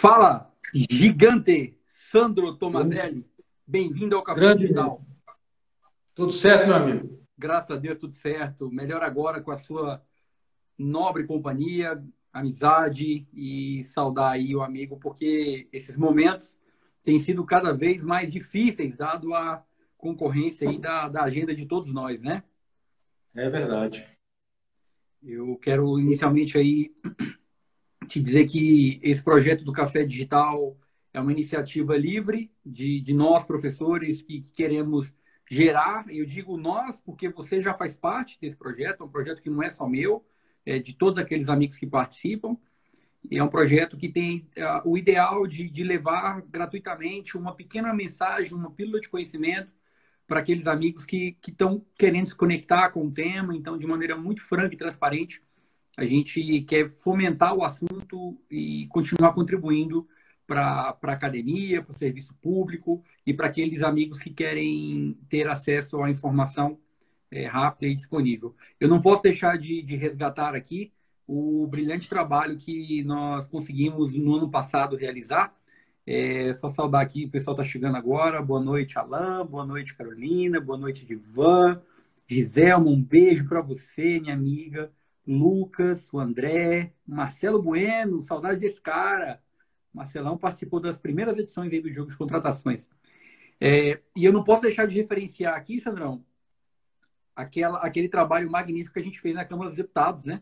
Fala, gigante Sandro Tomazelli. Bem-vindo ao Café Grande, Digital. tudo certo, meu amigo? Graças a Deus, tudo certo. Melhor agora com a sua nobre companhia, amizade e saudar aí o amigo, porque esses momentos têm sido cada vez mais difíceis, dado a concorrência aí da agenda de todos nós, né? É verdade. Eu quero inicialmente aí te dizer que esse projeto do Café Digital é uma iniciativa livre de nós, professores, que queremos gerar. Eu digo nós, porque você já faz parte desse projeto, é um projeto que não é só meu, é de todos aqueles amigos que participam. E é um projeto que tem o ideal de levar gratuitamente uma pequena mensagem, uma pílula de conhecimento para aqueles amigos que estão querendo se conectar com o tema. Então, de maneira muito franca e transparente, a gente quer fomentar o assunto e continuar contribuindo para a academia, para o serviço público e para aqueles amigos que querem ter acesso à informação rápida e disponível. Eu não posso deixar de resgatar aqui o brilhante trabalho que nós conseguimos no ano passado realizar. Só saudar aqui, o pessoal está chegando agora. Boa noite, Alain. Boa noite, Carolina. Boa noite, Divan. Giselma, um beijo para você, minha amiga. Lucas, o André, Marcelo Bueno, saudade desse cara. Marcelão participou das primeiras edições aí do jogo de contratações. E eu não posso deixar de referenciar aqui, Sandrão, aquele trabalho magnífico que a gente fez na Câmara dos Deputados, né?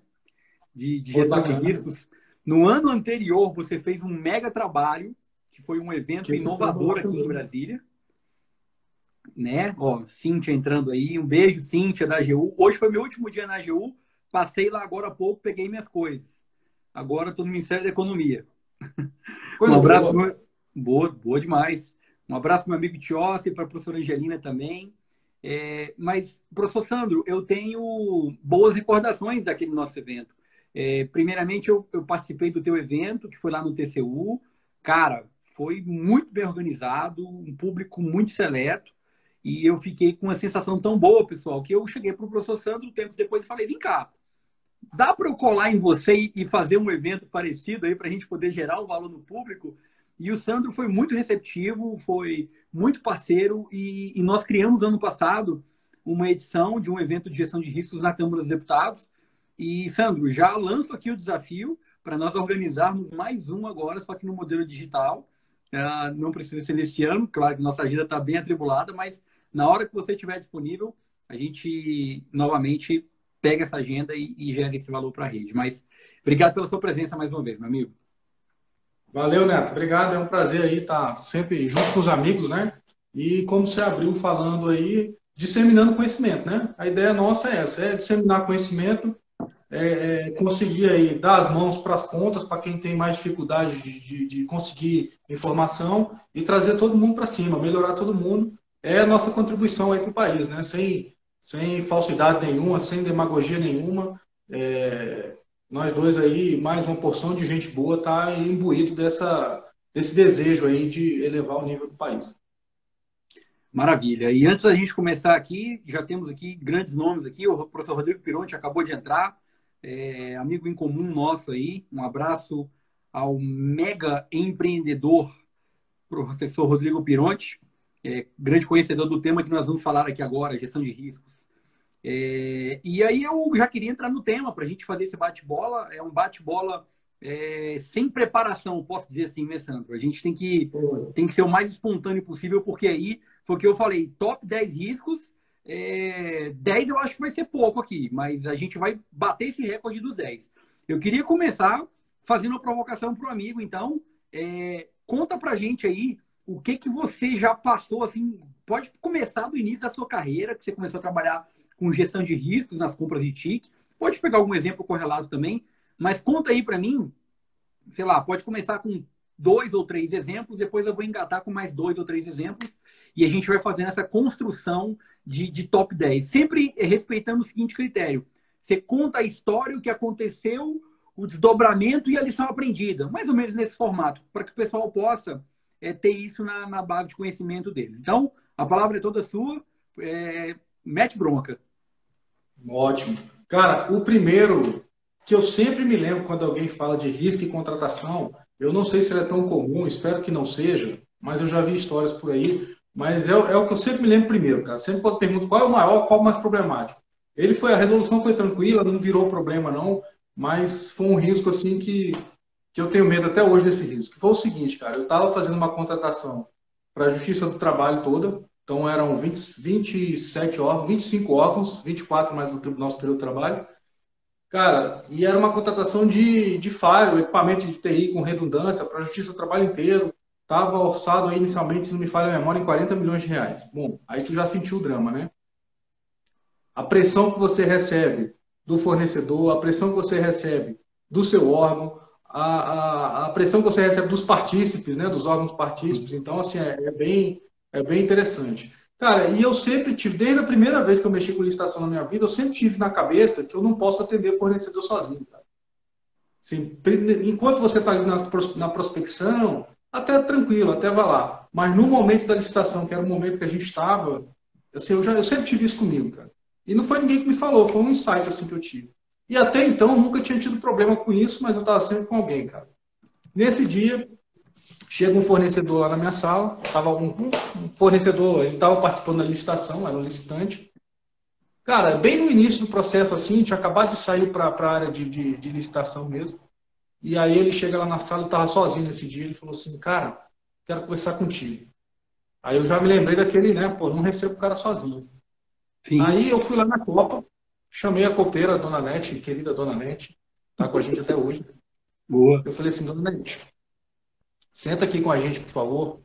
De Foi gestão de bacana. riscos. No ano anterior, você fez um mega trabalho, que foi um evento Que ficou inovador lá aqui em também. Brasília. Né? Ó, Cíntia entrando aí. Um beijo, Cíntia, da AGU. Hoje foi meu último dia na AGU. Passei lá agora há pouco, peguei minhas coisas. Agora estou no Ministério da Economia. Um Coisa abraço. boa. Boa, boa demais. Um abraço para meu amigo Tiossi, para a professora Angelina também. Mas, professor Sandro, eu tenho boas recordações daquele nosso evento. Primeiramente, eu participei do teu evento, que foi lá no TCU. Cara, foi muito bem organizado, um público muito seleto. E eu fiquei com uma sensação tão boa, pessoal, que eu cheguei para o professor Sandro tempos depois e falei, vem cá, dá para eu colar em você e fazer um evento parecido aí para a gente poder gerar um valor no público? E o Sandro foi muito receptivo, foi muito parceiro e nós criamos ano passado uma edição de um evento de gestão de riscos na Câmara dos Deputados. E, Sandro, já lanço aqui o desafio para nós organizarmos mais um agora, só que no modelo digital. Não precisa ser nesse ano, claro que nossa agenda está bem atribulada, mas na hora que você estiver disponível, a gente novamente pega essa agenda e gera esse valor para a rede. Mas obrigado pela sua presença mais uma vez, meu amigo. Valeu, Neto. Obrigado. É um prazer aí estar sempre junto com os amigos, né? E como você abriu falando aí, disseminando conhecimento, né? A ideia nossa é essa, é disseminar conhecimento, conseguir aí dar as mãos para as pontas, para quem tem mais dificuldade de conseguir informação e trazer todo mundo para cima, melhorar todo mundo. É a nossa contribuição aí para o país, né? Sem falsidade nenhuma, sem demagogia nenhuma. Nós dois aí, mais uma porção de gente boa, tá imbuído desse desejo aí de elevar o nível do país. Maravilha. E antes da gente começar aqui, já temos aqui grandes nomes aqui. O professor Rodrigo Pironti acabou de entrar, amigo em comum nosso aí. Um abraço ao mega empreendedor, professor Rodrigo Pironti, grande conhecedor do tema que nós vamos falar aqui agora, gestão de riscos. E aí eu já queria entrar no tema para a gente fazer esse bate-bola. É um bate-bola sem preparação, posso dizer assim, né, Sandro? A gente tem que ser o mais espontâneo possível, porque aí foi o que eu falei, top 10 riscos, 10 eu acho que vai ser pouco aqui, mas a gente vai bater esse recorde dos 10. Eu queria começar fazendo uma provocação para o amigo, então, conta para a gente aí o que você já passou, assim, pode começar do início da sua carreira, que você começou a trabalhar com gestão de riscos nas compras de TIC. Pode pegar algum exemplo correlato também, mas conta aí para mim, sei lá, pode começar com 2 ou 3 exemplos, depois eu vou engatar com mais 2 ou 3 exemplos, e a gente vai fazendo essa construção de top 10. Sempre respeitando o seguinte critério. Você conta a história, o que aconteceu, o desdobramento e a lição aprendida. Mais ou menos nesse formato, para que o pessoal possa ter isso na base de conhecimento dele. Então, a palavra é toda sua. Mete bronca. Ótimo. Cara, o primeiro que eu sempre me lembro quando alguém fala de risco e contratação Eu não sei se ele é tão comum, espero que não seja, mas eu já vi histórias por aí. Mas é o que eu sempre me lembro primeiro, cara. Sempre quando pergunto qual é o maior, qual é o mais problemático. A resolução foi tranquila, não virou problema não, mas foi um risco assim que eu tenho medo até hoje desse risco. Que foi o seguinte, cara, eu estava fazendo uma contratação para a Justiça do Trabalho toda, então eram 27 órgãos, 25 órgãos, 24 mais o Tribunal Superior do Trabalho. Cara, e era uma contratação de firewall, equipamento de TI com redundância para a Justiça do Trabalho inteiro. Estava orçado aí inicialmente, se não me falha a memória, em 40 milhões de reais. Bom, aí tu já sentiu o drama, né? A pressão que você recebe do fornecedor, a pressão que você recebe do seu órgão, a pressão que você recebe dos partícipes, né, dos órgãos partícipes. Então, assim, é bem interessante. Cara, e eu sempre tive, desde a primeira vez que eu mexi com licitação na minha vida, eu sempre tive na cabeça que eu não posso atender fornecedor sozinho, cara. Assim, enquanto você está ali na prospecção, até tranquilo, até vai lá. Mas no momento da licitação, que era o momento que a gente estava, assim, eu sempre tive isso comigo, cara. E não foi ninguém que me falou, foi um insight assim que eu tive. E até então, eu nunca tinha tido problema com isso, mas eu estava sempre com alguém, cara. Nesse dia, chega um fornecedor lá na minha sala, estava um fornecedor, ele estava participando da licitação, era um licitante. Cara, bem no início do processo, assim, tinha acabado de sair para a área de licitação mesmo. E aí ele chega lá na sala, eu estava sozinho nesse dia, ele falou assim, cara, quero conversar contigo. Aí eu já me lembrei daquele, né, pô, não recebo o cara sozinho. Sim. Aí eu fui lá na Copa, chamei a copeira, a Dona Nete, querida Dona Nete, tá com a gente até hoje. Boa. Eu falei assim, Dona Nete, senta aqui com a gente, por favor.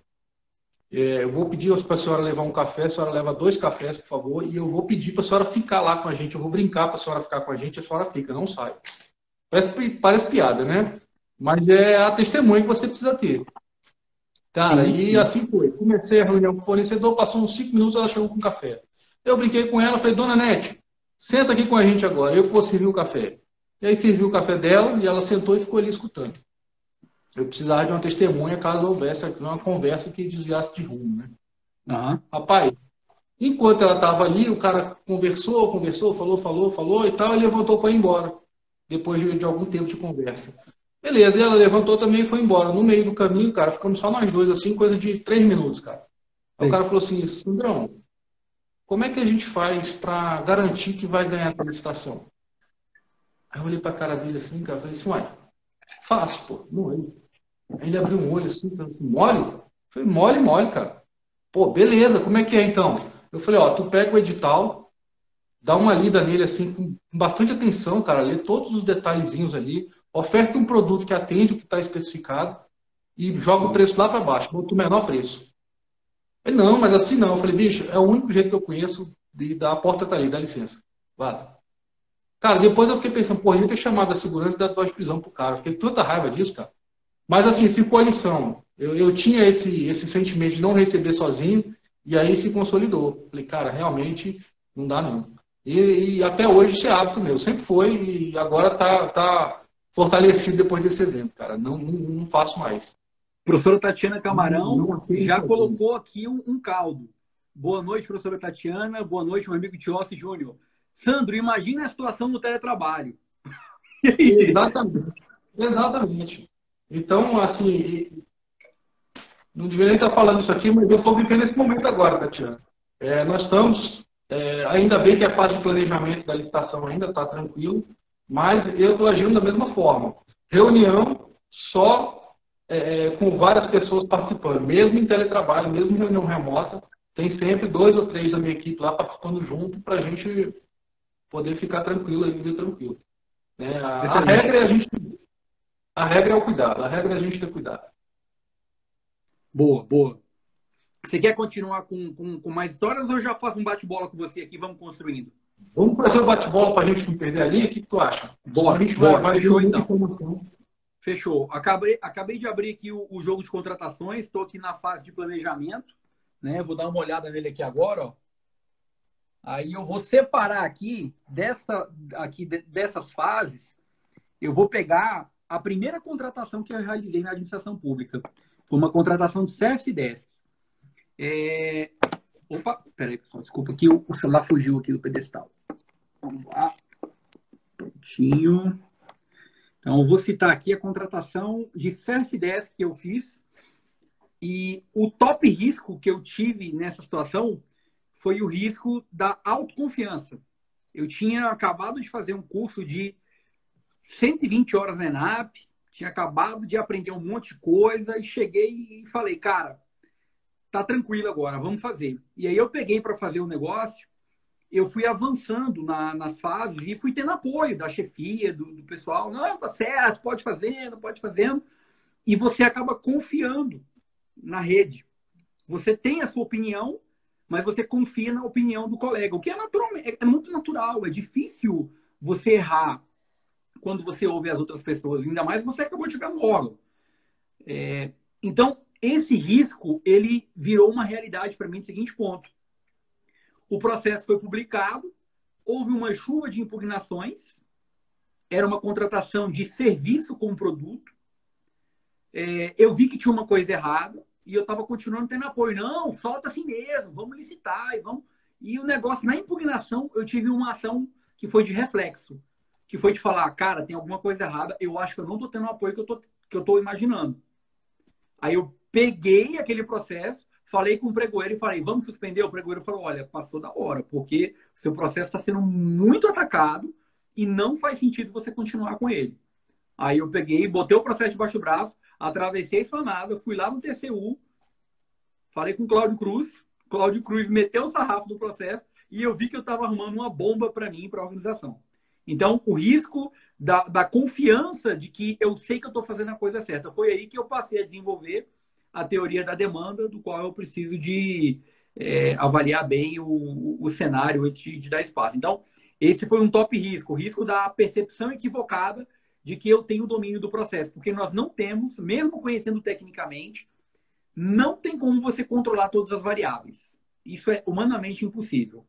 Eu vou pedir para a senhora levar um café, a senhora leva 2 cafés, por favor, e eu vou pedir para a senhora ficar lá com a gente. Eu vou brincar para a senhora ficar com a gente, a senhora fica, não sai. Parece piada, né? Mas é a testemunha que você precisa ter. Cara, Sim, e sim. assim foi. Comecei a reunião com o fornecedor, passou uns 5 minutos, ela chegou com café. Eu brinquei com ela, falei, Dona Nete, senta aqui com a gente agora, eu que vou servir o café. E aí servi o café dela e ela sentou e ficou ali escutando. Eu precisava de uma testemunha caso houvesse uma conversa que desviasse de rumo, né? Aham. Rapaz, enquanto ela estava ali, o cara conversou, falou e tal, e levantou para ir embora, depois de algum tempo de conversa. Beleza, e ela levantou também e foi embora. No meio do caminho, cara, ficamos só nós dois, assim, coisa de 3 minutos, cara. Aí o Sei. cara falou assim, Sandrão, como é que a gente faz para garantir que vai ganhar a licitação? Aí eu olhei pra cara dele assim, cara, falei assim, uai, fácil, pô, mole. Aí ele abriu um olho assim, falou assim, mole? Eu falei, mole, cara. Pô, beleza, como é que é então? Eu falei, ó, tu pega o edital, dá uma lida nele assim, com bastante atenção, cara, lê todos os detalhezinhos ali, oferta um produto que atende o que está especificado e joga o Isso. preço lá para baixo, bota o menor preço. Ele, não, mas assim não. Eu falei, bicho, é o único jeito que eu conheço de dar a porta tá aí, dá licença. Vaza. Cara, depois eu fiquei pensando, porra, eu ia ter chamado a segurança e dado voz de prisão pro cara. Eu fiquei com tanta raiva disso, cara. Mas assim, ficou a lição. Eu tinha esse sentimento de não receber sozinho, e aí se consolidou. Falei, cara, realmente não dá não. E até hoje isso é hábito meu. Sempre foi e agora tá fortalecido depois desse evento, cara. Não faço mais. Professora Tatiana Camarão Não atendo já sozinho. colocou aqui um caldo. Boa noite, professora Tatiana. Boa noite, meu amigo Tiossi Júnior. Sandro, imagina a situação no teletrabalho. E aí? Exatamente. Exatamente. Então, assim, não deveria nem estar falando isso aqui, mas eu estou vivendo esse momento agora, Tatiana. Nós estamos, ainda bem que a fase de planejamento da licitação ainda está tranquilo, mas eu estou agindo da mesma forma. Reunião só com várias pessoas participando, mesmo em teletrabalho, mesmo em reunião remota, tem sempre 2 ou 3 da minha equipe lá participando junto para a gente poder ficar tranquilo e viver tranquilo. Né? A Excelente. regra é a regra é o cuidado, a regra é a gente ter cuidado. Boa, boa. Você quer continuar com mais histórias ou eu já faço um bate-bola com você aqui? Vamos construindo. Vamos fazer o bate-bola para a gente não perder ali? O que tu acha? Senão a Bora, gente bora. vai ver Fechou muita então. informação. Fechou. Acabei de abrir aqui o jogo de contratações. Estou aqui na fase de planejamento. Né? Vou dar uma olhada nele aqui agora. Ó. Aí eu vou separar dessas fases. Eu vou pegar a primeira contratação que eu realizei na administração pública. Foi uma contratação de Service Desk. Opa, peraí, pessoal, desculpa que o celular fugiu aqui do pedestal. Vamos lá, prontinho. Então, eu vou citar aqui a contratação de Service Desk que eu fiz. E o top risco que eu tive nessa situação foi o risco da autoconfiança. Eu tinha acabado de fazer um curso de 120 horas na ENAP, tinha acabado de aprender um monte de coisa e cheguei e falei, cara, tá tranquilo agora, vamos fazer. E aí eu peguei para fazer o negócio, eu fui avançando nas fases e fui tendo apoio da chefia, do pessoal. Não, tá certo, pode fazendo, pode fazendo. E você acaba confiando na rede. Você tem a sua opinião, mas você confia na opinião do colega, o que é, é muito natural, é difícil você errar quando você ouve as outras pessoas, ainda mais você acabou de chegar no órgão. Então, esse risco, ele virou uma realidade para mim do seguinte ponto. O processo foi publicado, houve uma chuva de impugnações, era uma contratação de serviço com produto, eu vi que tinha uma coisa errada e eu estava continuando tendo apoio. Não, solta assim mesmo, vamos licitar. E o negócio, na impugnação, eu tive uma ação que foi de reflexo, que foi de falar, cara, tem alguma coisa errada, eu acho que eu não estou tendo o apoio que eu estou imaginando. Aí eu peguei aquele processo, falei com o pregoeiro e falei, vamos suspender? O pregoeiro falou, olha, passou da hora, porque seu processo está sendo muito atacado e não faz sentido você continuar com ele. Aí eu peguei, botei o processo debaixo do braço, atravessei a esplanada, fui lá no TCU, falei com o Cláudio Cruz meteu o sarrafo do processo e eu vi que eu estava arrumando uma bomba para mim, para a organização. Então, o risco da confiança de que eu sei que eu estou fazendo a coisa certa. Foi aí que eu passei a desenvolver a teoria da demanda, do qual eu preciso de avaliar bem o cenário antes de dar espaço. Então, esse foi um top risco, o risco da percepção equivocada de que eu tenho o domínio do processo, porque nós não temos, mesmo conhecendo tecnicamente, não tem como você controlar todas as variáveis. Isso é humanamente impossível.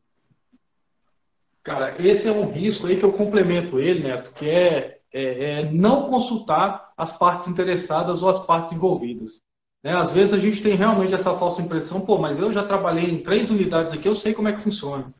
Cara, esse é um risco aí que eu complemento ele, Neto, que é não consultar as partes interessadas ou as partes envolvidas. Né? Às vezes a gente tem realmente essa falsa impressão, pô, mas eu já trabalhei em 3 unidades aqui, eu sei como é que funciona.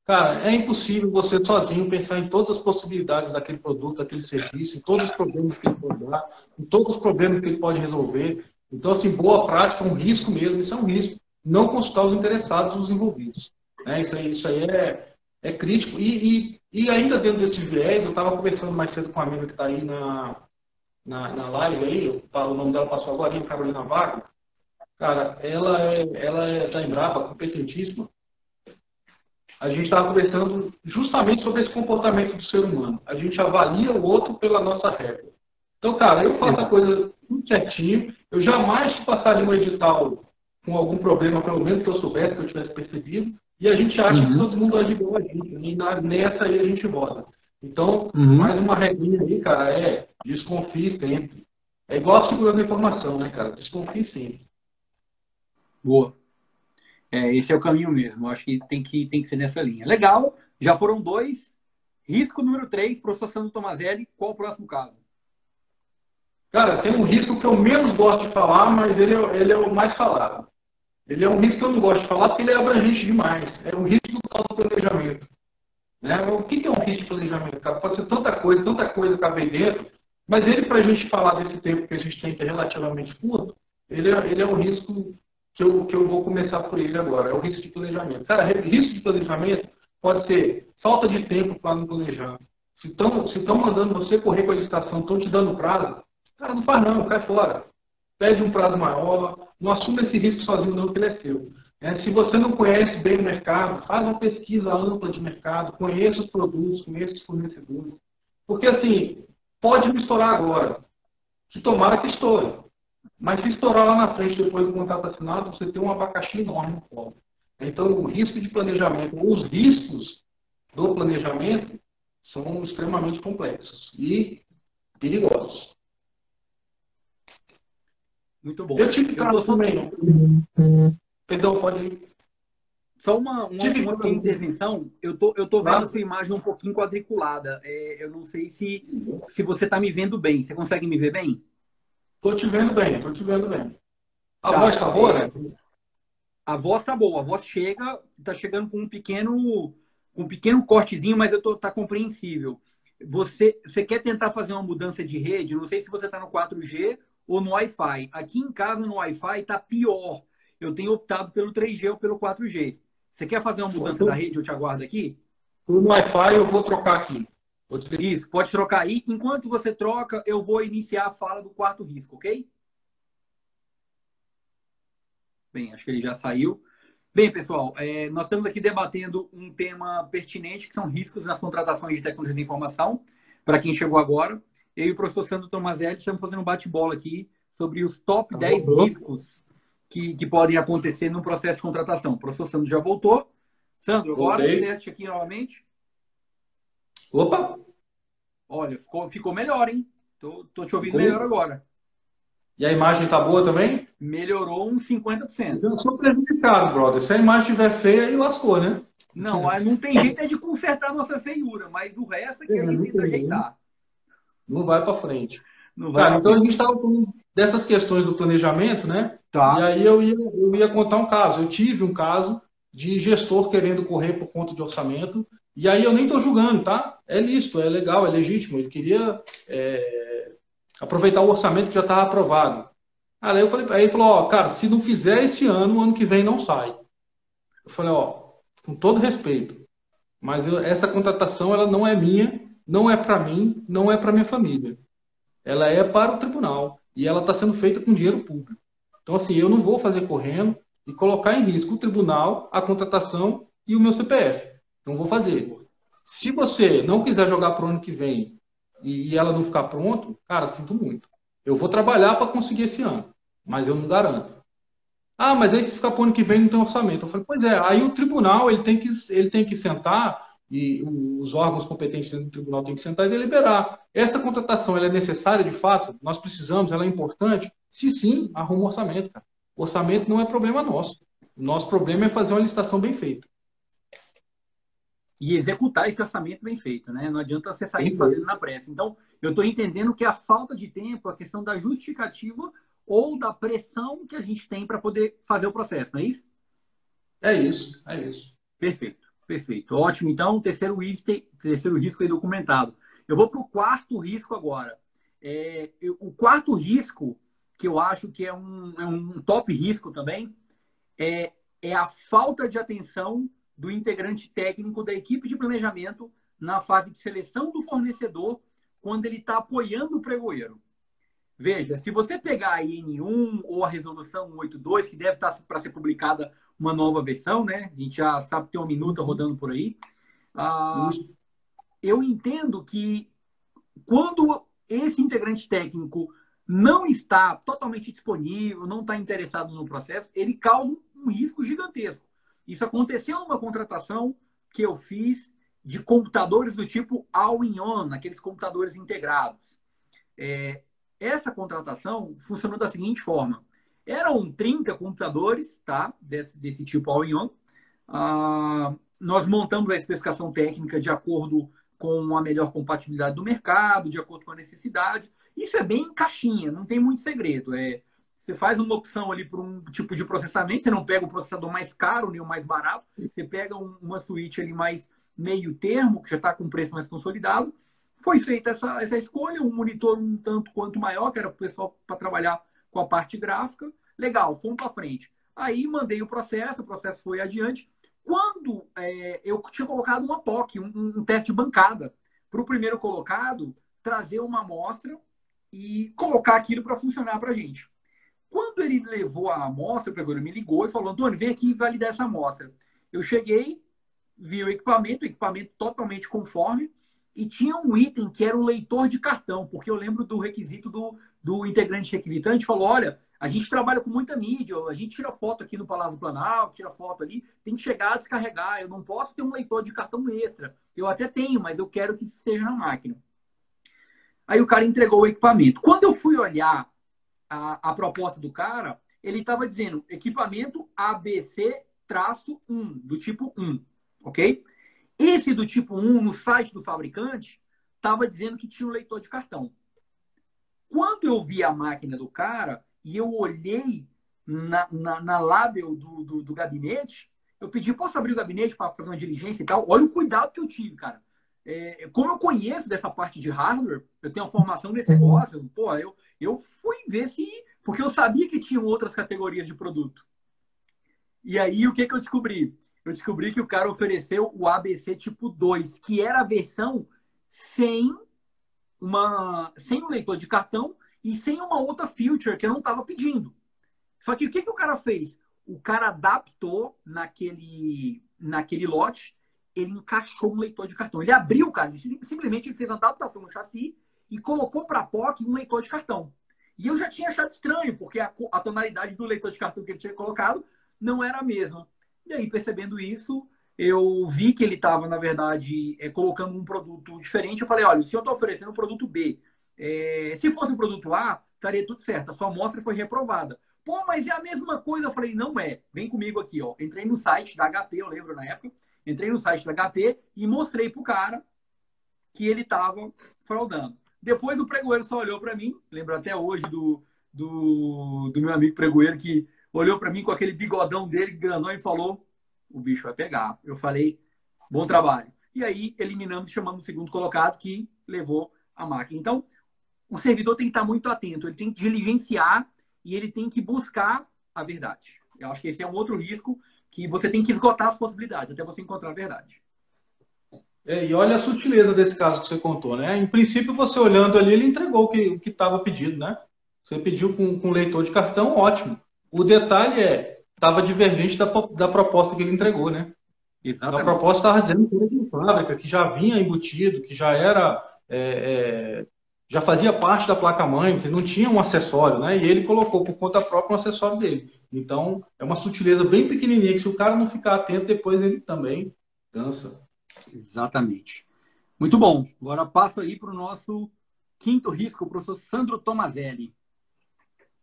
Cara, é impossível você sozinho pensar em todas as possibilidades daquele produto, daquele serviço, em todos os problemas que ele pode dar, em todos os problemas que ele pode resolver. Então, assim, boa prática, é um risco mesmo, isso é um risco. Não consultar os interessados, os envolvidos. Né? Isso aí é crítico. E ainda dentro desse viés, eu estava conversando mais cedo com uma amiga que está aí na live, aí, o nome dela passou agora, Carolina Vago. Cara, ela está em Brava, competentíssima. A gente estava conversando justamente sobre esse comportamento do ser humano. A gente avalia o outro pela nossa régua. Então, cara, eu faço a coisa tudo certinho. Eu jamais passaria um edital com algum problema, pelo menos que eu soubesse, que eu tivesse percebido. E a gente acha que todo mundo age igual a gente. E nessa aí a gente vota. Então, mais uma regrinha aí, cara, desconfie sempre. É igual a segurança da informação, né, cara? Desconfie sempre. Boa. Esse é o caminho mesmo. Eu acho que tem que ser nessa linha. Legal. Já foram 2. Risco número 3, professor Sandro Tomazelli. Qual o próximo caso? Cara, tem um risco que eu menos gosto de falar, mas ele é o mais falado. Ele é um risco que eu não gosto de falar porque ele é abrangente demais. É o risco do auto-planejamento. Né? O que é um risco de planejamento? Cara? Pode ser tanta coisa caber dentro, mas ele, para a gente falar desse tempo que a gente tem, que é relativamente curto, ele é um risco que eu vou começar por ele agora. É o risco de planejamento. Cara, risco de planejamento pode ser falta de tempo para não planejar. Se estão mandando você correr com a licitação, estão te dando prazo, cara, não faz não, cai fora. Pede um prazo maior, não assume esse risco sozinho não, que ele é seu. Se você não conhece bem o mercado, faz uma pesquisa ampla de mercado, conheça os produtos, conheça os fornecedores. Porque, assim, pode me estourar agora. Que tomara que estoure. Mas se estourar lá na frente, depois do contrato assinado, você tem um abacaxi enorme no colo. Então, o risco de planejamento, os riscos do planejamento são extremamente complexos e perigosos. Muito bom. Eu tive caso também. Perdão, pode ir. Só uma pequena intervenção. Eu tô vendo a sua imagem um pouquinho quadriculada. Eu não sei se você está me vendo bem. Você consegue me ver bem? Estou te vendo bem. A voz está boa, né? A voz está boa. A voz está chegando com um pequeno cortezinho, mas tá compreensível. Você quer tentar fazer uma mudança de rede? Não sei se você está no 4G ou no Wi-Fi. Aqui em casa, no Wi-Fi, está pior. Eu tenho optado pelo 3G ou pelo 4G. Você quer fazer uma mudança da rede? Eu te aguardo aqui. No Wi-Fi eu vou trocar aqui. Isso, pode trocar aí. Enquanto você troca, eu vou iniciar a fala do quarto risco, ok? Bem, acho que ele já saiu. Bem, pessoal, nós estamos aqui debatendo um tema pertinente, que são riscos nas contratações de tecnologia da informação. Para quem chegou agora, eu e o professor Sandro Tomazelli estamos fazendo um bate-bola aqui sobre os top 10 riscos que podem acontecer no processo de contratação. O professor Sandro já voltou. Sandro, agora o teste aqui novamente. Opa! Olha, ficou melhor, hein? Tô te ouvindo melhor agora. E a imagem tá boa também? Melhorou uns 50%. Eu sou prejudicado, brother. Se a imagem estiver feia, aí lascou, né? Não tem jeito de consertar a nossa feiura, mas o resto aqui a gente tenta ajeitar. Não vai para frente. Não vai então a gente estava falando dessas questões do planejamento, né? Tá. E aí eu ia contar um caso. Eu tive um caso de gestor querendo correr por conta de orçamento. E aí eu nem estou julgando, tá? É lícito, é legal, é legítimo. Ele queria aproveitar o orçamento que já estava aprovado. Aí ele falou, ó, cara, se não fizer esse ano, o ano que vem não sai. Eu falei, ó, com todo respeito, mas essa contratação ela não é minha, não é para mim, não é para minha família. Ela é para o tribunal e ela está sendo feita com dinheiro público. Então, assim, eu não vou fazer correndo e colocar em risco o tribunal, a contratação e o meu CPF. Não vou fazer. Se você não quiser jogar para o ano que vem e ela não ficar pronto, cara, sinto muito. Eu vou trabalhar para conseguir esse ano, mas eu não garanto. Ah, mas aí se ficar para o ano que vem não tem orçamento. Eu falei, pois é, aí o tribunal ele tem que sentar e os órgãos competentes do tribunal têm que sentar e deliberar. Essa contratação ela é necessária de fato? Nós precisamos? Ela é importante? Se sim, arruma um orçamento, cara. O orçamento não é problema nosso. O nosso problema é fazer uma licitação bem feita. E executar esse orçamento bem feito, né? Não adianta você sair fazendo na pressa. Então, eu estou entendendo que a falta de tempo, a questão da justificativa ou da pressão que a gente tem para poder fazer o processo, não é isso? É isso, é isso. Perfeito, perfeito. Ótimo. Então, terceiro risco aí documentado. Eu vou para o quarto risco agora. O quarto risco, que eu acho que é um top risco também, é a falta de atenção do integrante técnico da equipe de planejamento na fase de seleção do fornecedor, quando ele está apoiando o pregoeiro. Veja, se você pegar a IN1 ou a resolução 182, que deve estar para ser publicada uma nova versão, né? A gente já sabe que tem uma minuta rodando por aí. Eu entendo que quando esse integrante técnico não está totalmente disponível, não está interessado no processo, ele causa um risco gigantesco. Isso aconteceu numa contratação que eu fiz de computadores do tipo all-in-one, aqueles computadores integrados. Essa contratação funcionou da seguinte forma. Eram 30 computadores, tá? Desse tipo all-in-one. Nós montamos a especificação técnica de acordo com a melhor compatibilidade do mercado, de acordo com a necessidade. Isso é bem caixinha, não tem muito segredo. Você faz uma opção ali por um tipo de processamento, você não pega o processador mais caro nem o mais barato, você pega uma suíte ali mais meio termo, que já está com um preço mais consolidado. Foi feita essa escolha, um monitor um tanto quanto maior, que era para o pessoal para trabalhar com a parte gráfica. Legal, fomos para frente. Aí mandei o processo foi adiante. Quando eu tinha colocado uma POC, um teste de bancada, para o primeiro colocado trazer uma amostra e colocar aquilo para funcionar para a gente. Quando ele levou a amostra, o pregoeiro me ligou e falou, Antônio, vem aqui validar essa amostra. Eu cheguei, vi o equipamento totalmente conforme, e tinha um item que era o leitor de cartão, porque eu lembro do requisito do integrante requisitante, falou, olha, a gente trabalha com muita mídia, a gente tira foto aqui no Palácio do Planalto, tira foto ali, tem que chegar a descarregar, eu não posso ter um leitor de cartão extra. Eu até tenho, mas eu quero que isso esteja na máquina. Aí o cara entregou o equipamento. Quando eu fui olhar a proposta do cara, ele estava dizendo equipamento ABC-1, do tipo 1, ok? Esse do tipo 1, no site do fabricante, estava dizendo que tinha um leitor de cartão. Quando eu vi a máquina do cara e eu olhei na label do gabinete, eu pedi, posso abrir o gabinete para fazer uma diligência e tal? Olha o cuidado que eu tive, cara. como eu conheço dessa parte de hardware, eu tenho uma formação nesse negócio, pô, eu fui ver se... Porque eu sabia que tinham outras categorias de produto. E aí, o que eu descobri? Eu descobri que o cara ofereceu o ABC tipo 2, que era a versão sem sem um leitor de cartão e sem uma outra feature que eu não estava pedindo. Só que o que o cara fez? O cara adaptou naquele lote, ele encaixou um leitor de cartão. Ele abriu, cara, simplesmente ele fez uma adaptação no chassi e colocou para a POC um leitor de cartão. E eu já tinha achado estranho, porque a tonalidade do leitor de cartão que ele tinha colocado não era a mesma. E aí, percebendo isso, eu vi que ele estava, na verdade, colocando um produto diferente. Eu falei, olha, se eu estou oferecendo um produto B, se fosse um produto A, estaria tudo certo. A sua amostra foi reprovada. Pô, mas é a mesma coisa. Eu falei, não é. Vem comigo aqui, ó. Entrei no site da HP, eu lembro na época. Entrei no site da HP e mostrei pro cara que ele estava fraudando. Depois o pregoeiro só olhou para mim. Lembro até hoje do meu amigo pregoeiro que olhou para mim com aquele bigodão dele, grandão, e falou, o bicho vai pegar. Eu falei, bom trabalho. E aí eliminamos, chamamos o segundo colocado que levou a máquina. Então, o servidor tem que estar muito atento. Ele tem que diligenciar e ele tem que buscar a verdade. Eu acho que esse é um outro risco que você tem que esgotar as possibilidades até você encontrar a verdade. E olha a sutileza desse caso que você contou, né? Em princípio, você olhando ali, ele entregou o que estava pedido, né? Você pediu com leitor de cartão, ótimo. O detalhe estava divergente da proposta que ele entregou, né? Exatamente. A proposta estava dizendo que era de fábrica, que já vinha embutido, que já era... já fazia parte da placa-mãe, que não tinha um acessório, né? E ele colocou por conta própria um acessório dele. Então, é uma sutileza bem pequenininha, que se o cara não ficar atento, depois ele também dança. Exatamente. Muito bom. Agora passo aí para o nosso quinto risco, o professor Sandro Tomazelli.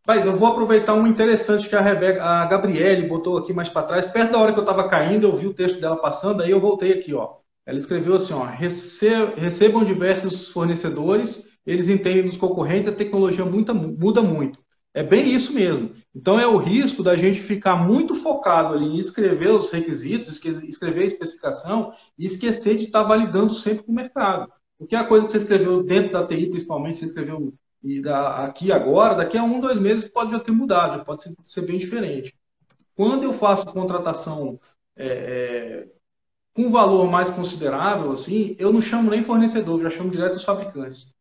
Mas eu vou aproveitar um interessante que a Gabriele botou aqui mais para trás. Perto da hora que eu estava caindo, eu vi o texto dela passando, aí eu voltei aqui, ó. Ela escreveu assim, ó, recebam diversos fornecedores, eles entendem dos concorrentes, a tecnologia muda muito. É bem isso mesmo. Então é o risco da gente ficar muito focado ali em escrever os requisitos, escrever a especificação e esquecer de estar validando sempre com o mercado. Porque a coisa que você escreveu dentro da TI, principalmente, você escreveu aqui agora, daqui a 2 meses pode já ter mudado, já pode ser bem diferente. Quando eu faço contratação com um valor mais considerável, assim, eu não chamo nem fornecedor, já chamo direto os fabricantes.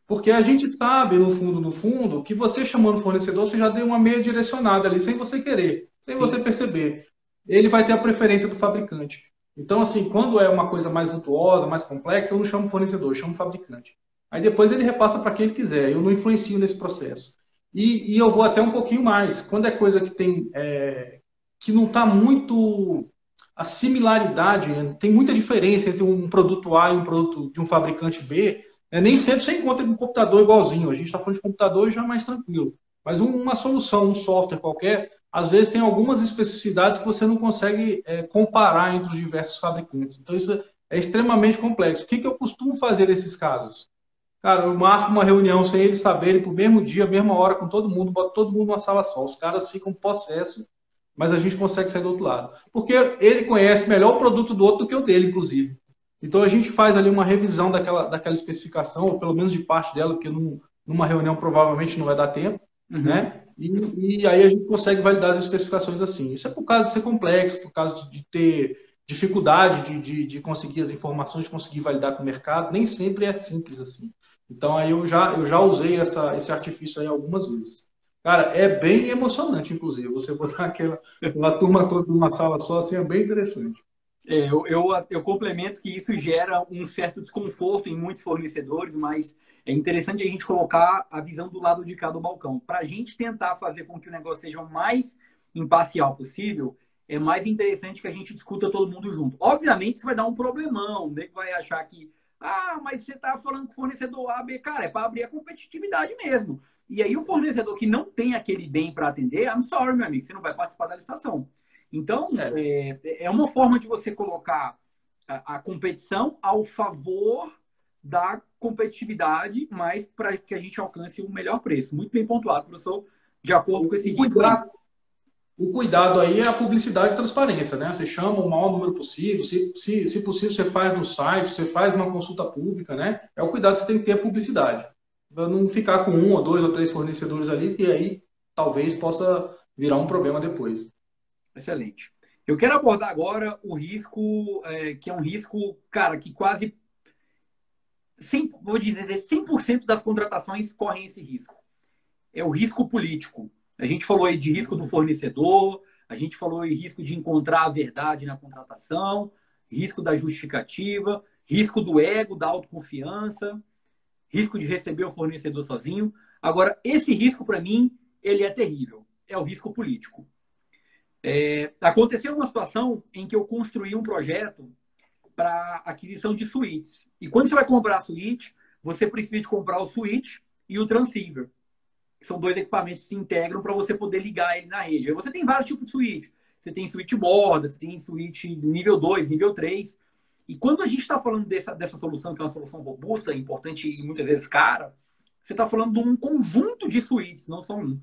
Porque a gente sabe, no fundo, que você chamando fornecedor, você já deu uma meia direcionada ali, sem você querer, sem você perceber. Ele vai ter a preferência do fabricante. Então, assim, quando é uma coisa mais vultuosa, mais complexa, eu não chamo fornecedor, eu chamo fabricante. Aí depois ele repassa para quem ele quiser, eu não influencio nesse processo. E eu vou até um pouquinho mais. Quando é coisa que tem que não está muito... A similaridade, tem muita diferença entre um produto A e um produto de um fabricante B, nem sempre você encontra um computador igualzinho. A gente está falando de computador já mais tranquilo. Mas uma solução, um software qualquer, às vezes tem algumas especificidades que você não consegue comparar entre os diversos fabricantes. Então isso é extremamente complexo. O que eu costumo fazer nesses casos? Cara, eu marco uma reunião sem eles saberem, pro mesmo dia, mesma hora, com todo mundo, boto todo mundo numa sala só. Os caras ficam possessos, mas a gente consegue sair do outro lado. Porque ele conhece melhor o produto do outro do que o dele, inclusive. Então a gente faz ali uma revisão daquela especificação, ou pelo menos de parte dela, porque numa reunião provavelmente não vai dar tempo, né? E aí a gente consegue validar as especificações assim. Isso é por causa de ser complexo, por causa de ter dificuldade de conseguir as informações, de conseguir validar com o mercado. Nem sempre é simples assim. Então aí eu já usei esse artifício aí algumas vezes. Cara, é bem emocionante, inclusive. Você botar aquela turma toda numa sala só, assim, é bem interessante. Eu complemento que isso gera um certo desconforto em muitos fornecedores, mas é interessante a gente colocar a visão do lado de cá do balcão. Para a gente tentar fazer com que o negócio seja o mais imparcial possível, é mais interessante que a gente discuta todo mundo junto. Obviamente, isso vai dar um problemão, né? Que vai achar que, mas você está falando que o fornecedor A, B, cara, é para abrir a competitividade mesmo. E aí o fornecedor que não tem aquele bem para atender, I'm sorry, meu amigo, você não vai participar da licitação. Então, é uma forma de você colocar a competição ao favor da competitividade, mas para que a gente alcance o melhor preço. Muito bem pontuado, professor, de acordo com esse risco. O cuidado aí é a publicidade e transparência, né? Você chama o maior número possível, se possível você faz no site, você faz uma consulta pública, né? É o cuidado que você tem que ter a publicidade. Para não ficar com um ou dois ou três fornecedores ali, que aí talvez possa virar um problema depois. Excelente. Eu quero abordar agora o risco, que é um risco, cara, que quase, 100, vou dizer, 100% das contratações correm esse risco. É o risco político. A gente falou aí de risco do fornecedor, a gente falou aí risco de encontrar a verdade na contratação, risco da justificativa, risco do ego, da autoconfiança, risco de receber o fornecedor sozinho. Agora, esse risco, para mim, ele é terrível. É o risco político. Aconteceu uma situação em que eu construí um projeto para aquisição de suítes. E quando você vai comprar a suíte, você precisa de comprar o suíte e o transceiver. São dois equipamentos que se integram para você poder ligar ele na rede. Aí você tem vários tipos de suíte. Você tem suíte borda, você tem suíte nível 2, nível 3. E quando a gente está falando dessa solução, que é uma solução robusta, importante e muitas vezes cara, você está falando de um conjunto de suítes, não só um.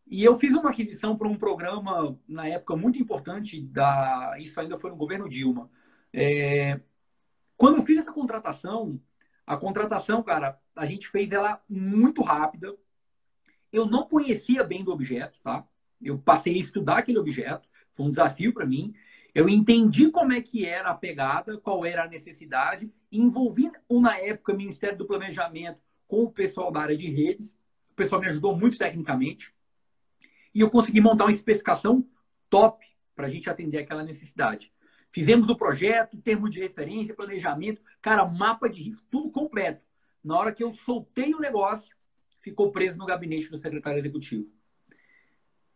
E eu fiz uma aquisição para um programa, na época, muito importante, isso ainda foi no governo Dilma. Quando eu fiz essa contratação, a contratação, cara, a gente fez ela muito rápida. Eu não conhecia bem do objeto, tá? Eu passei a estudar aquele objeto, foi um desafio para mim. Eu entendi como é que era a pegada, qual era a necessidade, e envolvi, na época, o Ministério do Planejamento com o pessoal da área de redes. O pessoal me ajudou muito tecnicamente. E eu consegui montar uma especificação top para a gente atender aquela necessidade. Fizemos o projeto, termos de referência, planejamento, cara, mapa de risco, tudo completo. Na hora que eu soltei o negócio, ficou preso no gabinete do secretário executivo.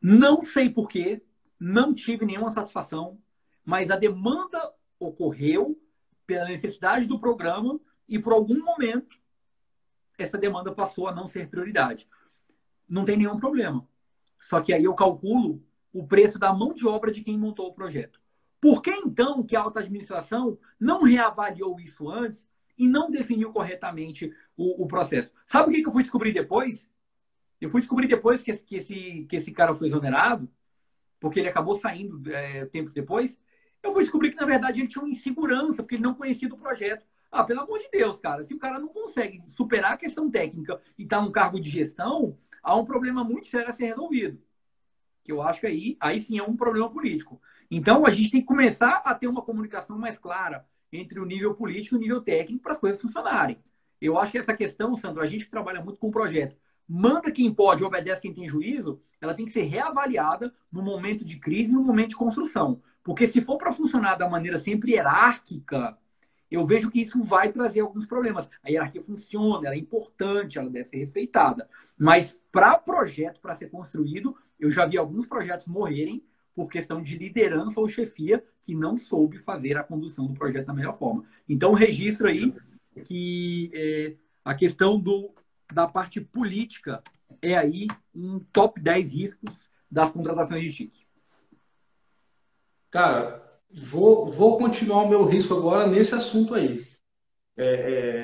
Não sei porquê, não tive nenhuma satisfação, mas a demanda ocorreu pela necessidade do programa e por algum momento essa demanda passou a não ser prioridade. Não tem nenhum problema. Só que aí eu calculo o preço da mão de obra de quem montou o projeto. Por que então que a alta administração não reavaliou isso antes e não definiu corretamente o processo? Sabe o que eu fui descobrir depois? Eu fui descobrir depois que esse cara foi exonerado, porque ele acabou saindo tempos depois. Eu fui descobrir que, na verdade, ele tinha uma insegurança, porque ele não conhecia do projeto. Ah, pelo amor de Deus, cara, se o cara não consegue superar a questão técnica e está num cargo de gestão, há um problema muito sério a ser resolvido. Que eu acho que aí sim é um problema político. Então, a gente tem que começar a ter uma comunicação mais clara entre o nível político e o nível técnico para as coisas funcionarem. Eu acho que essa questão, Sandro, a gente que trabalha muito com projeto, manda quem pode, obedece quem tem juízo, ela tem que ser reavaliada no momento de crise e no momento de construção. Porque se for para funcionar da maneira sempre hierárquica, eu vejo que isso vai trazer alguns problemas. A hierarquia funciona, ela é importante, ela deve ser respeitada. Mas para projeto, para ser construído, eu já vi alguns projetos morrerem por questão de liderança ou chefia que não soube fazer a condução do projeto da melhor forma. Então, registro aí que a questão da parte política é aí um top 10 riscos das contratações de TIC. Cara, vou continuar o meu risco agora nesse assunto aí.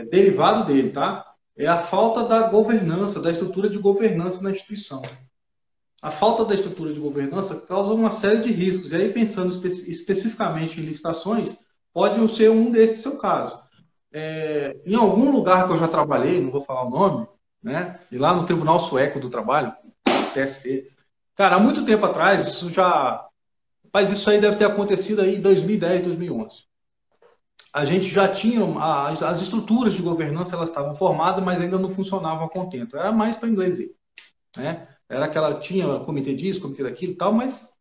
Derivado dele, tá? É a falta da governança, da estrutura de governança na instituição. A falta da estrutura de governança causa uma série de riscos. E aí, pensando especificamente em licitações, pode ser um desses seu caso. Em algum lugar que eu já trabalhei, não vou falar o nome, né? E lá no Tribunal Sueco do Trabalho, TST, cara, há muito tempo atrás, mas isso aí deve ter acontecido aí em 2010, 2011. A gente já tinha as estruturas de governança, elas estavam formadas, mas ainda não funcionavam a contento. Era mais para inglês ver, né? Era aquela, tinha comitê disso, comitê daquilo e tal, mas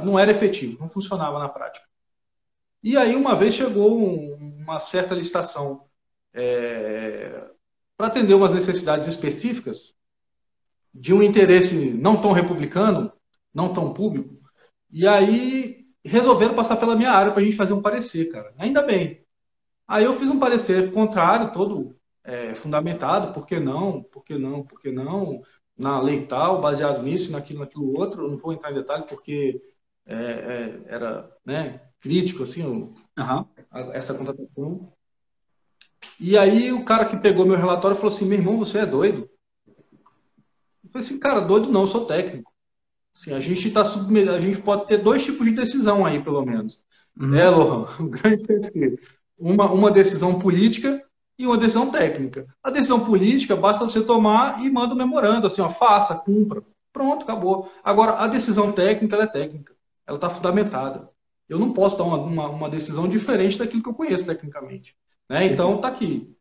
não era efetivo, não funcionava na prática. E aí uma vez chegou uma certa licitação para atender umas necessidades específicas de um interesse não tão republicano, não tão público, e aí resolveram passar pela minha área para a gente fazer um parecer, cara. Ainda bem. Aí eu fiz um parecer contrário, todo fundamentado, por que não, por que não, por que não, na lei tal, baseado nisso, naquilo outro. Eu não vou entrar em detalhe porque era, né, crítico, assim, essa contratação. E aí o cara que pegou meu relatório falou assim: meu irmão, você é doido? Eu falei assim: cara, doido não, eu sou técnico. Assim, a gente pode ter dois tipos de decisão aí, pelo menos. Uhum. Lohan, o grande terceiro. Uma decisão política e uma decisão técnica. A decisão política basta você tomar e manda um memorando, assim, ó, faça, cumpra. Pronto, acabou. Agora, a decisão técnica, ela é técnica. Ela está fundamentada. Eu não posso dar uma decisão diferente daquilo que eu conheço tecnicamente. Né? Então, tá aqui.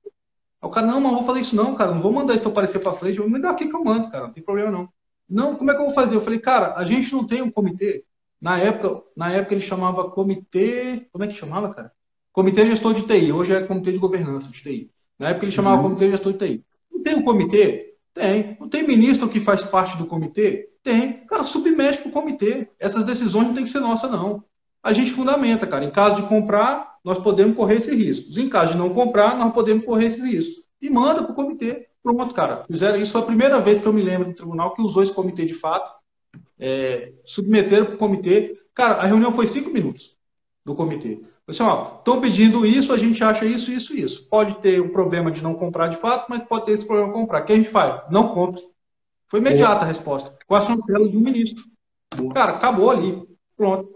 Aí o cara, não, mas não vou fazer isso não, cara. Não vou mandar isso aparecer para frente. Eu vou mandar aqui que eu mando, cara. Não tem problema não. Não, como é que eu vou fazer? Eu falei, cara, a gente não tem um comitê. Na época ele chamava comitê. Como é que chamava, cara? Comitê Gestor de TI. Hoje é Comitê de Governança de TI. Na época ele chamava Uhum. Comitê Gestor de TI. Não tem um comitê? Tem. Não tem ministro que faz parte do comitê? Tem. Cara, submete para o comitê. Essas decisões não tem que ser nossa, não. A gente fundamenta, cara. Em caso de comprar, nós podemos correr esses riscos. Em caso de não comprar, nós podemos correr esses riscos. E manda para o comitê. Pronto, cara. Fizeram isso. Foi a primeira vez que eu me lembro do tribunal que usou esse comitê de fato. Submeteram para o comitê. Cara, a reunião foi 5 minutos do comitê. Assim, ó, estão pedindo isso, a gente acha isso, isso, isso. Pode ter um problema de não comprar de fato, mas pode ter esse problema de comprar. O que a gente faz? Não compre. Foi Boa. imediata a resposta. Com a chancela do ministro. Boa. Cara, acabou ali. Pronto.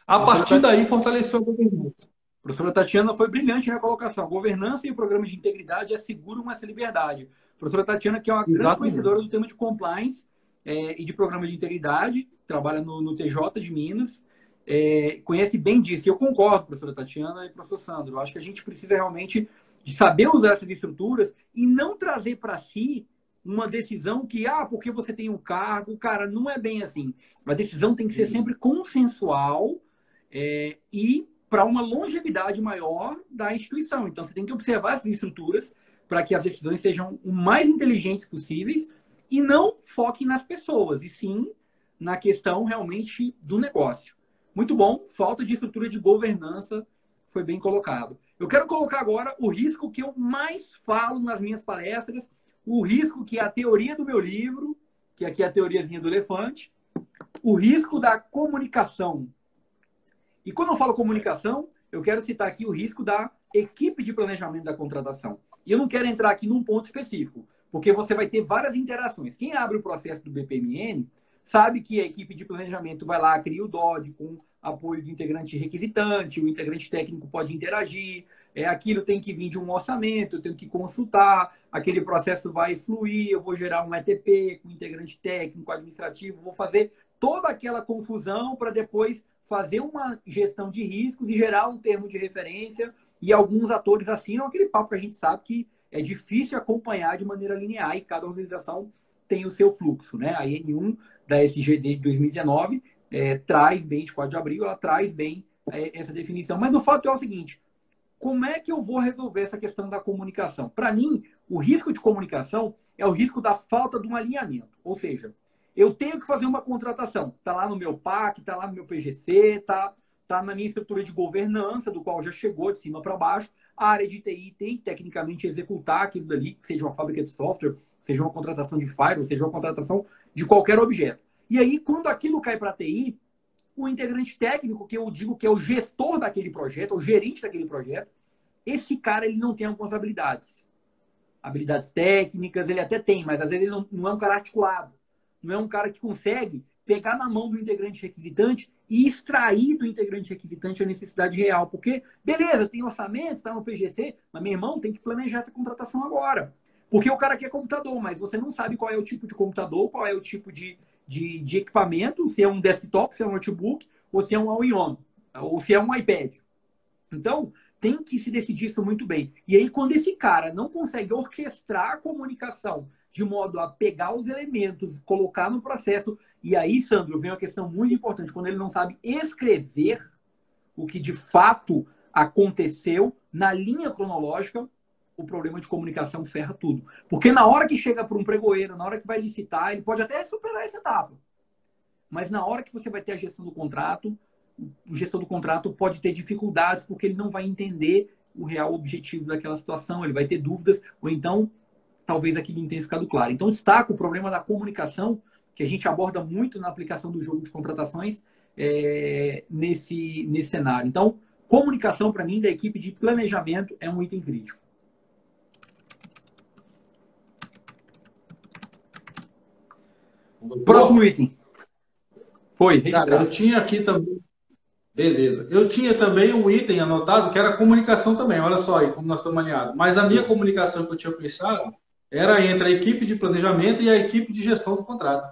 A partir daí, fortaleceu a governança. A professora Tatiana foi brilhante na colocação. A governança e o programa de integridade asseguram essa liberdade. A professora Tatiana, que é uma grande Exatamente. conhecedora do tema de compliance e de programa de integridade, trabalha no TJ de Minas, conhece bem disso. E eu concordo, professora Tatiana e professor Sandro. Eu acho que a gente precisa realmente de saber usar essas estruturas e não trazer para si uma decisão que, porque você tem um cargo, cara, não é bem assim. A decisão tem que ser sempre consensual e para uma longevidade maior da instituição. Então, você tem que observar essas estruturas para que as decisões sejam o mais inteligentes possíveis e não foquem nas pessoas, e sim na questão realmente do negócio. Muito bom, falta de estrutura de governança foi bem colocado. Eu quero colocar agora o risco que eu mais falo nas minhas palestras, o risco que é a teoria do meu livro, que aqui é a teoriazinha do elefante, o risco da comunicação. E quando eu falo comunicação, eu quero citar aqui o risco da equipe de planejamento da contratação. E eu não quero entrar aqui num ponto específico, porque você vai ter várias interações. Quem abre o processo do BPMN sabe que a equipe de planejamento vai lá, cria o DOD com apoio do integrante requisitante, o integrante técnico pode interagir, aquilo tem que vir de um orçamento, eu tenho que consultar, aquele processo vai fluir, eu vou gerar um ETP com integrante técnico, administrativo, vou fazer toda aquela confusão para depois fazer uma gestão de riscos e gerar um termo de referência, e alguns atores assinam aquele papo que a gente sabe que é difícil acompanhar de maneira linear e cada organização tem o seu fluxo. Né? A N1 da SGD de 2019 traz bem, de 4 de abril, ela traz bem essa definição. Mas o fato é o seguinte, como é que eu vou resolver essa questão da comunicação? Para mim, o risco de comunicação é o risco da falta de um alinhamento. Ou seja, eu tenho que fazer uma contratação. Está lá no meu PAC, está lá no meu PGC, está na minha estrutura de governança, do qual já chegou de cima para baixo. A área de TI tem que tecnicamente executar aquilo dali, seja uma fábrica de software, seja uma contratação de firewall, seja uma contratação de qualquer objeto. E aí, quando aquilo cai para a TI, o integrante técnico, que eu digo que é o gestor daquele projeto, o gerente daquele projeto, esse cara ele não tem responsabilidades. Habilidades técnicas, ele até tem, mas às vezes ele não é um cara articulado. Não é um cara que consegue pegar na mão do integrante requisitante e extrair do integrante requisitante a necessidade real. Porque, beleza, tem orçamento, está no PGC, mas, meu irmão, tem que planejar essa contratação agora. Porque o cara quer computador, mas você não sabe qual é o tipo de computador, qual é o tipo de equipamento, se é um desktop, se é um notebook, ou se é um all-in-one, ou se é um iPad. Então, tem que se decidir isso muito bem. E aí, quando esse cara não consegue orquestrar a comunicação de modo a pegar os elementos, colocar no processo, e aí, Sandro, vem uma questão muito importante, quando ele não sabe escrever o que de fato aconteceu na linha cronológica, o problema de comunicação ferra tudo. Porque na hora que chega para um pregoeiro, na hora que vai licitar, ele pode até superar essa etapa. Mas na hora que você vai ter a gestão do contrato, o gestor do contrato pode ter dificuldades porque ele não vai entender o real objetivo daquela situação, ele vai ter dúvidas, ou então talvez aquilo não tenha ficado claro. Então, destaco o problema da comunicação, que a gente aborda muito na aplicação do jogo de contratações nesse cenário. Então, comunicação, para mim, da equipe de planejamento é um item crítico. Próximo item. Foi, Cara, eu registrado. tinha aqui também. Beleza. Eu tinha também um item anotado que era comunicação também. Olha só aí como nós estamos alinhados. Mas a minha Boa. comunicação que eu tinha pensado era entre a equipe de planejamento e a equipe de gestão do contrato,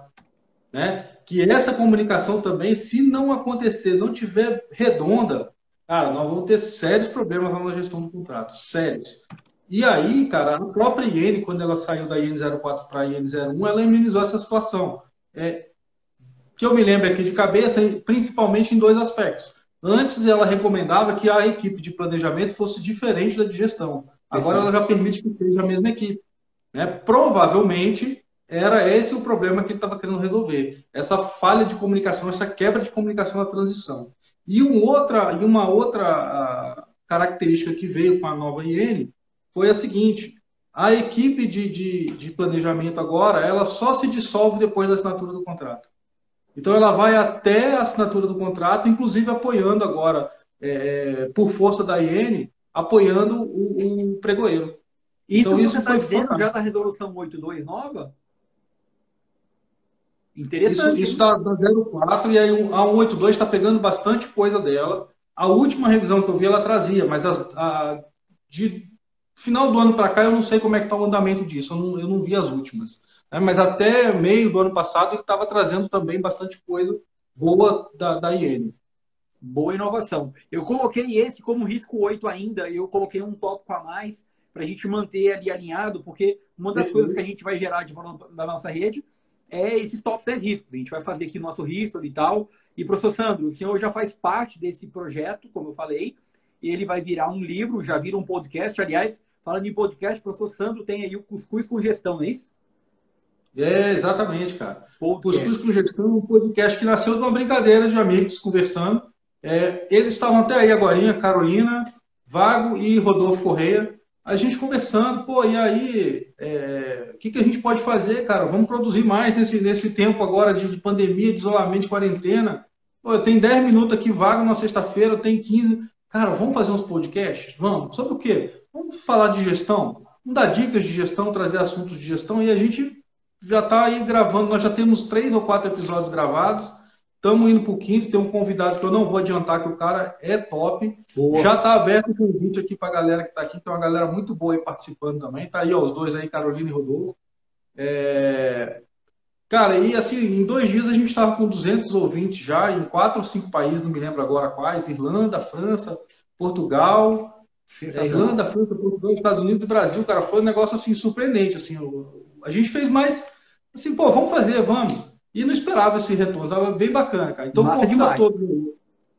né? Que essa comunicação também, se não acontecer, não tiver redonda, cara, nós vamos ter sérios problemas lá na gestão do contrato, sérios. E aí, cara, a própria IN, quando ela saiu da IN04 para a IN01, ela amenizou essa situação. Que eu me lembro aqui de cabeça, principalmente em dois aspectos. Antes, ela recomendava que a equipe de planejamento fosse diferente da de gestão. Agora, ela Perfeito. já permite que seja a mesma equipe, né? Provavelmente era esse o problema que ele estava querendo resolver. Essa falha de comunicação, essa quebra de comunicação na transição. Uma outra característica que veio com a nova IN foi a seguinte: a equipe de planejamento agora, ela só se dissolve depois da assinatura do contrato. Então ela vai até a assinatura do contrato, inclusive apoiando agora, por força da IN, apoiando o pregoeiro. Isso Então você isso está foi dizendo já fantástico. da resolução 82 nova? Isso Interessante, hein? está da 04 e aí a 182 está pegando bastante coisa dela. A última revisão que eu vi ela trazia, mas de final do ano para cá eu não sei como é que está o andamento disso, eu não vi as últimas. Né? Mas até meio do ano passado ele estava trazendo também bastante coisa boa da IN. Boa inovação. Eu coloquei esse como risco 8 ainda, eu coloquei um tópico a mais para a gente manter ali alinhado, porque uma das coisas que a gente vai gerar de valor da nossa rede é esses top 10 riscos. A gente vai fazer aqui o nosso risco e tal. E, professor Sandro, o senhor já faz parte desse projeto, como eu falei, e ele vai virar um livro, já vira um podcast. Aliás, falando em podcast, o professor Sandro tem aí o Cuscuz com Gestão, não é isso? Exatamente, cara. Cuscuz Podcast. com Gestão, um podcast que nasceu de uma brincadeira de amigos conversando. Eles estavam até aí agora, Carolina, Vago e Rodolfo Correia, a gente conversando, pô, e aí, o que a gente pode fazer, cara? Vamos produzir mais nesse tempo agora de pandemia, de isolamento, de quarentena. Pô, eu tenho 10 minutos aqui vago na sexta-feira, eu tenho 15. Cara, vamos fazer uns podcasts? Vamos. Sobre o quê? Vamos falar de gestão? Vamos dar dicas de gestão, trazer assuntos de gestão, e a gente já está aí gravando, nós já temos 3 ou 4 episódios gravados, estamos indo para o quinto, tem um convidado que eu não vou adiantar, que o cara é top. Boa. Já está aberto o convite aqui para a galera que está aqui, tem uma galera muito boa aí participando também. Está aí, ó, os dois aí, Carolina e Rodolfo. Cara, e assim, em 2 dias a gente estava com 200 ouvintes já, em 4 ou 5 países, não me lembro agora quais, Irlanda, França, Portugal, Sensacional. Irlanda, França, Portugal, Estados Unidos e Brasil, cara, foi um negócio assim surpreendente, assim, a gente fez mais, assim, pô, vamos fazer, vamos, e não esperava esse retorno, estava bem bacana, cara, então Massa convido a demais. todos,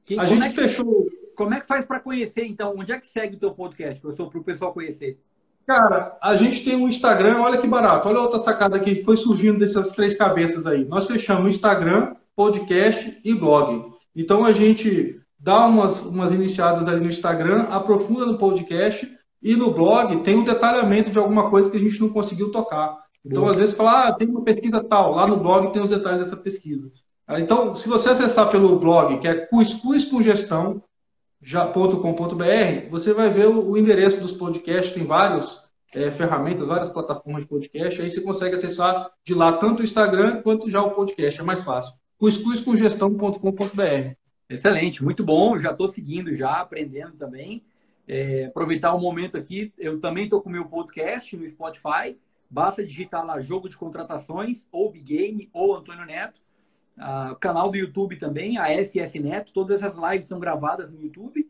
Que, a como gente é que, fechou. como é que faz para conhecer, então? Onde é que segue o teu podcast, professor, para o pessoal conhecer? Cara, a gente tem um Instagram, olha que barato, olha a outra sacada que foi surgindo dessas 3 cabeças aí. Nós fechamos Instagram, podcast e blog. Então a gente dá umas iniciadas ali no Instagram, aprofunda no podcast e no blog tem um detalhamento de alguma coisa que a gente não conseguiu tocar. Então, Boa. às vezes, fala, tem uma pesquisa tal, lá no blog tem os detalhes dessa pesquisa. Então, se você acessar pelo blog, que é Cuscuz com Gestão, já.com.br, você vai ver o endereço dos podcasts, tem várias ferramentas, várias plataformas de podcast, aí você consegue acessar de lá tanto o Instagram quanto já o podcast, é mais fácil. cuscuzcomgestão.com.br. Excelente, muito bom. Já estou seguindo, já aprendendo também. Aproveitar o momento aqui, eu também estou com o meu podcast no Spotify. Basta digitar lá Jogo de Contratações, ou Big Game, ou Antônio Neto. Canal do YouTube também, a FS Neto. Todas as lives são gravadas no YouTube.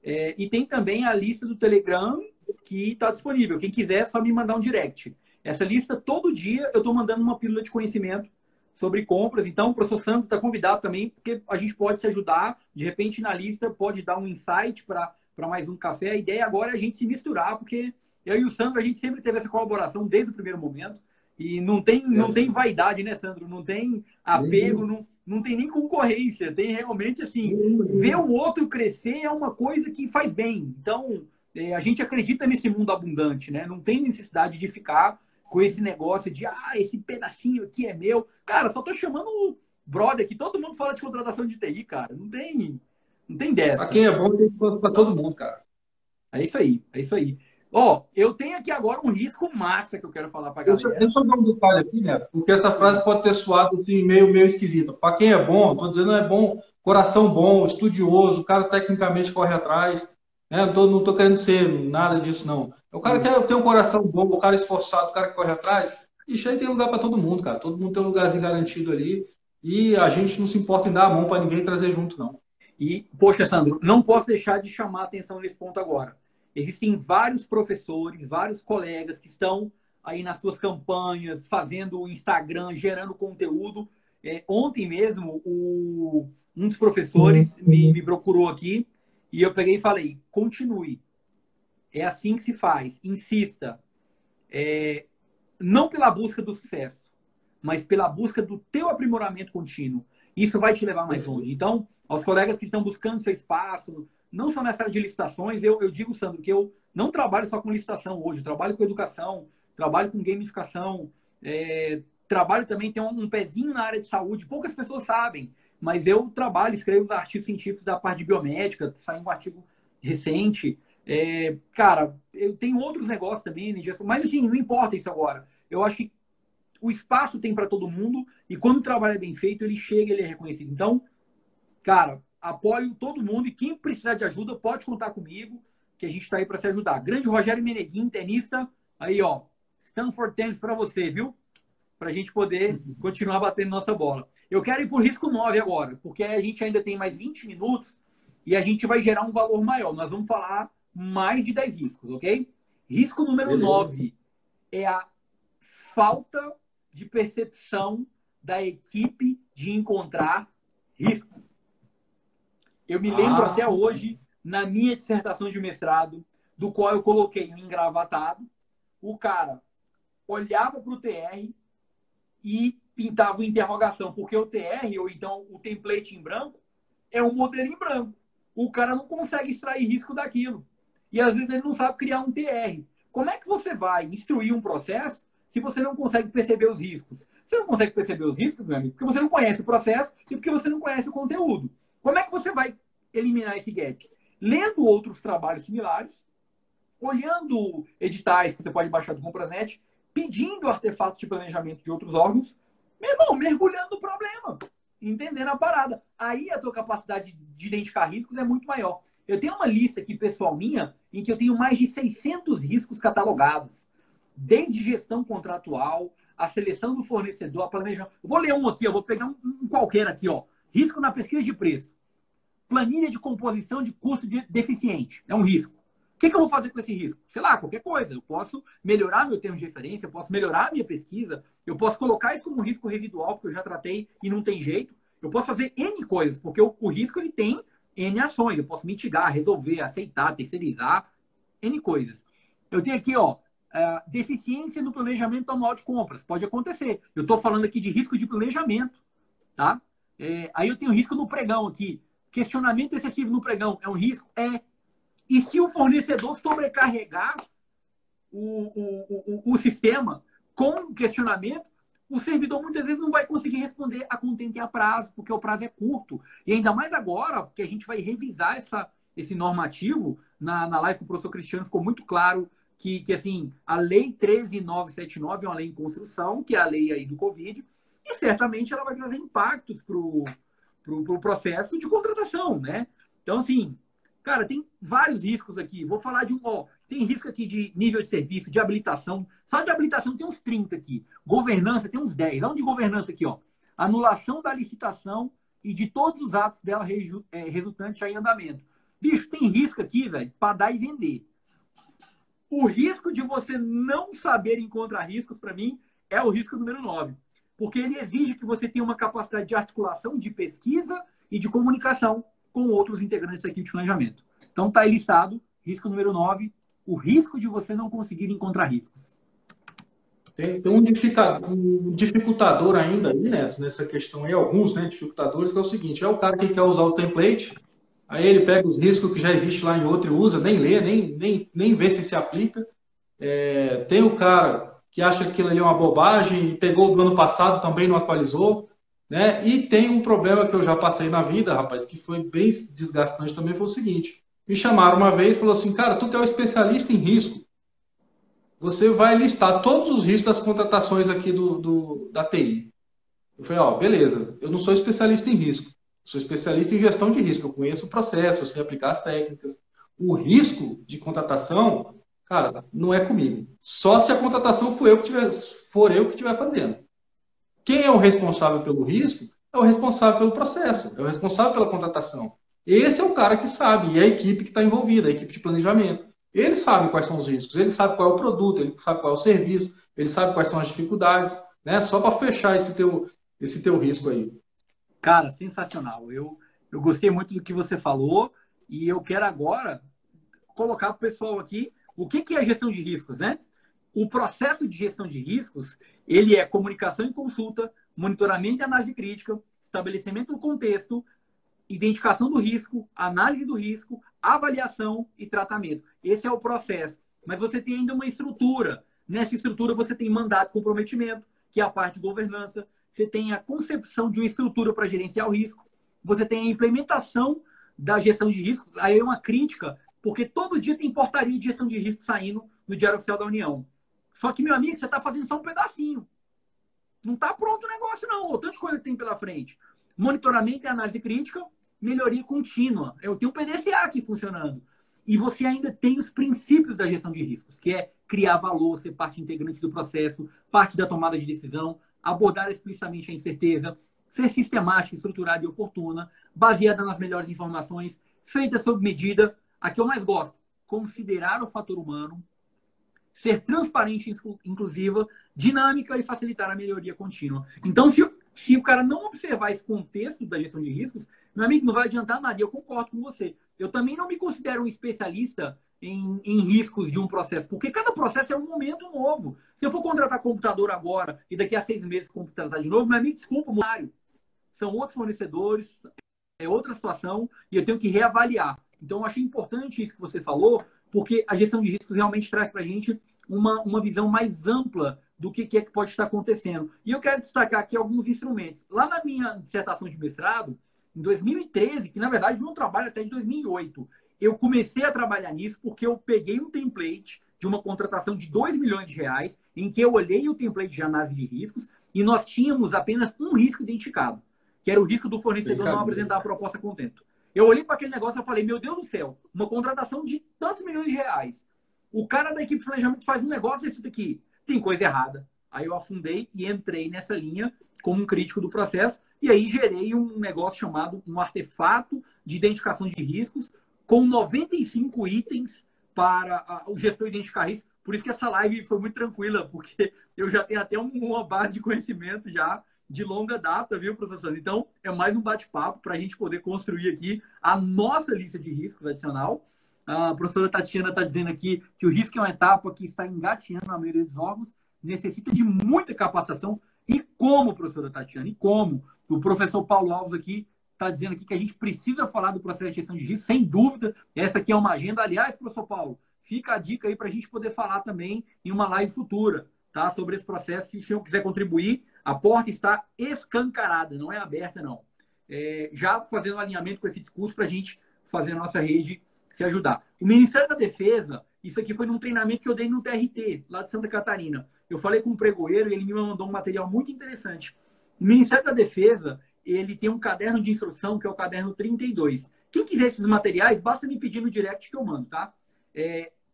E tem também a lista do Telegram que está disponível. Quem quiser, é só me mandar um direct. Essa lista, todo dia, eu estou mandando uma pílula de conhecimento sobre compras. Então, o professor Sandro está convidado também, porque a gente pode se ajudar. De repente, na lista, pode dar um insight para mais um café. A ideia agora é a gente se misturar, porque eu e o Sandro, a gente sempre teve essa colaboração desde o primeiro momento. E não tem vaidade, né, Sandro? Não tem apego, não tem nem concorrência. Tem realmente, assim, ver o outro crescer é uma coisa que faz bem. Então, a gente acredita nesse mundo abundante, né? Não tem necessidade de ficar com esse negócio de, esse pedacinho aqui é meu. Cara, só tô chamando o brother aqui. Todo mundo fala de contratação de TI, cara. Não tem Para dessa. quem é bom, tem que para todo mundo, cara. É isso aí, é isso aí. Ó, eu tenho aqui agora um risco massa que eu quero falar para a galera. Deixa eu dar um detalhe aqui, né? Porque essa frase pode ter soado assim, meio esquisita. Para quem é bom, estou dizendo é bom, coração bom, estudioso, o cara tecnicamente corre atrás. Né? Não tô querendo ser nada disso, não. O cara que tem um coração bom, o cara esforçado, o cara que corre atrás, isso aí tem lugar para todo mundo, cara. Todo mundo tem um lugarzinho garantido ali. E a gente não se importa em dar a mão para ninguém trazer junto, não. E, poxa, Sandro, não posso deixar de chamar a atenção nesse ponto agora. Existem vários professores, vários colegas que estão aí nas suas campanhas, fazendo o Instagram, gerando conteúdo. Ontem mesmo, um dos professores me procurou aqui e eu peguei e falei, continue. É assim que se faz, insista. Não pela busca do sucesso, mas pela busca do teu aprimoramento contínuo. Isso vai te levar mais longe. Então, aos colegas que estão buscando seu espaço, não só nessa área de licitações, eu digo, Sandro, que eu não trabalho só com licitação hoje, eu trabalho com educação, trabalho com gamificação, trabalho também, tem um pezinho na área de saúde, poucas pessoas sabem, mas eu trabalho, escrevo artigos científicos da parte de biomédica, saiu um artigo recente. Cara, eu tenho outros negócios também, mas assim, não importa isso agora. Eu acho que o espaço tem para todo mundo e quando o trabalho é bem feito, ele chega, ele é reconhecido. Então, cara, apoio todo mundo e quem precisar de ajuda pode contar comigo, que a gente está aí para se ajudar. Grande Rogério Meneguin, tenista, aí ó, Stanford Tennis para você, viu? Para a gente poder continuar batendo nossa bola. Eu quero ir por risco 9 agora, porque a gente ainda tem mais 20 minutos e a gente vai gerar um valor maior. Nós vamos falar mais de 10 riscos, ok? Risco número 9 é a falta de percepção da equipe de encontrar risco. Eu me lembro até hoje, na minha dissertação de mestrado, do qual eu coloquei um engravatado, o cara olhava para o TR e pintava uma interrogação, porque o TR, ou então o template em branco, é um modelo em branco. O cara não consegue extrair risco daquilo. E às vezes ele não sabe criar um TR. Como é que você vai instruir um processo se você não consegue perceber os riscos? Você não consegue perceber os riscos, meu amigo, porque você não conhece o processo e porque você não conhece o conteúdo. Como é que você vai eliminar esse gap? Lendo outros trabalhos similares, olhando editais que você pode baixar do Comprasnet, pedindo artefatos de planejamento de outros órgãos, meu irmão, mergulhando no problema, entendendo a parada. Aí a tua capacidade de identificar riscos é muito maior. Eu tenho uma lista aqui, pessoal, minha, em que eu tenho mais de 600 riscos catalogados. Desde gestão contratual, a seleção do fornecedor, a planejamento. Eu vou ler um aqui, eu vou pegar um qualquer aqui, ó. Risco na pesquisa de preço. Planilha de composição de custo deficiente. É um risco. O que eu vou fazer com esse risco? Sei lá, qualquer coisa. Eu posso melhorar meu termo de referência, eu posso melhorar a minha pesquisa, eu posso colocar isso como risco residual, porque eu já tratei e não tem jeito. Eu posso fazer N coisas, porque o risco ele tem N ações. Eu posso mitigar, resolver, aceitar, terceirizar, N coisas. Eu tenho aqui, ó, deficiência no planejamento anual de compras. Pode acontecer. Eu estou falando aqui de risco de planejamento, tá? Aí eu tenho risco no pregão aqui. Questionamento excessivo no pregão é um risco? E se o fornecedor sobrecarregar o sistema com questionamento, o servidor muitas vezes não vai conseguir responder a contento e a prazo, porque o prazo é curto. E ainda mais agora, que a gente vai revisar esse normativo, na live com o professor Cristiano ficou muito claro que assim, a lei 13.979 é uma lei em construção, que é a lei aí do Covid, e certamente ela vai trazer impactos para o processo de contratação, né? Então, assim, cara, tem vários riscos aqui. Vou falar de tem risco aqui de nível de serviço, de habilitação. Só de habilitação tem uns 30 aqui. Governança tem uns 10. Vamos de governança aqui, ó. Anulação da licitação e de todos os atos dela resultantes já em andamento. Bicho, tem risco aqui, velho, para dar e vender. O risco de você não saber encontrar riscos, para mim, é o risco número 9. Porque ele exige que você tenha uma capacidade de articulação, de pesquisa e de comunicação com outros integrantes da equipe de planejamento. Então, está aí listado, risco número 9, o risco de você não conseguir encontrar riscos. Tem um dificultador ainda aí, Neto, nessa questão aí, alguns dificultadores, que é o seguinte, é o cara que quer usar o template, aí ele pega os riscos que já existe lá em outro e usa, nem lê, nem vê se aplica. Tem o cara que acha que aquilo ali é uma bobagem e pegou do ano passado também não atualizou, né? E tem um problema que eu já passei na vida, rapaz, que foi bem desgastante também, foi o seguinte, me chamaram uma vez e falou assim, cara, tu que é o especialista em risco, você vai listar todos os riscos das contratações aqui da TI. Eu falei, ó, beleza, eu não sou especialista em risco, sou especialista em gestão de risco, eu conheço o processo, eu sei aplicar as técnicas. O risco de contratação, cara, não é comigo. Só se a contratação for eu que estiver fazendo. Quem é o responsável pelo risco é o responsável pelo processo, é o responsável pela contratação. Esse é o cara que sabe, e é a equipe que está envolvida, a equipe de planejamento. Ele sabe quais são os riscos, ele sabe qual é o produto, ele sabe qual é o serviço, ele sabe quais são as dificuldades, né? Só para fechar esse teu risco aí. Cara, sensacional. Eu gostei muito do que você falou e eu quero agora colocar para o pessoal aqui o que é gestão de riscos, né? O processo de gestão de riscos, ele é comunicação e consulta, monitoramento e análise crítica, estabelecimento do contexto, identificação do risco, análise do risco, avaliação e tratamento. Esse é o processo. Mas você tem ainda uma estrutura. Nessa estrutura você tem mandato e comprometimento, que é a parte de governança. Você tem a concepção de uma estrutura para gerenciar o risco. Você tem a implementação da gestão de riscos. Aí é uma crítica, porque todo dia tem portaria de gestão de risco saindo no Diário Oficial da União. Só que, meu amigo, você está fazendo só um pedacinho. Não está pronto o negócio, não. O tanto de coisa que tem pela frente. Monitoramento e análise crítica, melhoria contínua. Eu tenho um PDCA aqui funcionando. E você ainda tem os princípios da gestão de riscos, que é criar valor, ser parte integrante do processo, parte da tomada de decisão, abordar explicitamente a incerteza, ser sistemática, estruturada e oportuna, baseada nas melhores informações, feita sob medida. A que eu mais gosto, considerar o fator humano, ser transparente e inclusiva, dinâmica e facilitar a melhoria contínua. Então, se o cara não observar esse contexto da gestão de riscos, meu amigo, não vai adiantar nada. E eu concordo com você. Eu também não me considero um especialista em riscos de um processo, porque cada processo é um momento novo. Se eu for contratar computador agora e daqui a 6 meses contratar de novo, meu amigo, desculpa, são outros fornecedores, é outra situação e eu tenho que reavaliar. Então, eu achei importante isso que você falou, porque a gestão de riscos realmente traz para a gente uma visão mais ampla do que é que pode estar acontecendo. E eu quero destacar aqui alguns instrumentos. Lá na minha dissertação de mestrado, em 2013, que na verdade foi um trabalho até de 2008, eu comecei a trabalhar nisso porque eu peguei um template de uma contratação de 2 milhões de reais, em que eu olhei o template de análise de riscos e nós tínhamos apenas um risco identificado, que era o risco do fornecedor não apresentar a proposta a contento. Eu olhei para aquele negócio e falei, meu Deus do céu, uma contratação de tantos milhões de reais. O cara da equipe de planejamento faz um negócio desse daqui. Tem coisa errada. Aí eu afundei e entrei nessa linha como um crítico do processo e aí gerei um negócio chamado um artefato de identificação de riscos com 95 itens para o gestor identificar riscos. Por isso que essa live foi muito tranquila, porque eu já tenho até uma base de conhecimento já de longa data, viu, professor? Então, é mais um bate-papo para a gente poder construir aqui a nossa lista de riscos adicional. A professora Tatiana está dizendo aqui que o risco é uma etapa que está engateando na maioria dos órgãos, necessita de muita capacitação. E como, professora Tatiana? E como? O professor Paulo Alves aqui está dizendo aqui que a gente precisa falar do processo de gestão de risco, sem dúvida. Essa aqui é uma agenda. Aliás, professor Paulo, fica a dica aí para a gente poder falar também em uma live futura, tá? Sobre esse processo. Se o senhor quiser contribuir, a porta está escancarada, não é aberta, não. Já fazendo um alinhamento com esse discurso para a gente fazer a nossa rede se ajudar. O Ministério da Defesa, isso aqui foi num treinamento que eu dei no TRT, lá de Santa Catarina. Eu falei com um pregoeiro e ele me mandou um material muito interessante. O Ministério da Defesa, ele tem um caderno de instrução, que é o caderno 32. Quem quiser esses materiais, basta me pedir no direct que eu mando, tá?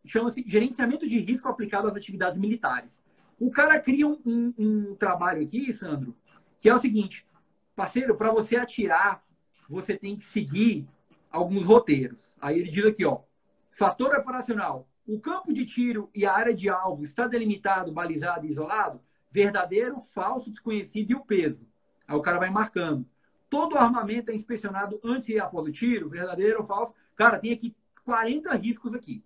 Chama-se Gerenciamento de Risco Aplicado às Atividades Militares. O cara cria um trabalho aqui, Sandro, que é o seguinte, parceiro, para você atirar, você tem que seguir alguns roteiros. Aí ele diz aqui, ó, fator operacional, o campo de tiro e a área de alvo está delimitado, balizado e isolado? Verdadeiro, falso, desconhecido e o peso. Aí o cara vai marcando. Todo o armamento é inspecionado antes e após o tiro? Verdadeiro ou falso? Cara, tem aqui 40 riscos aqui.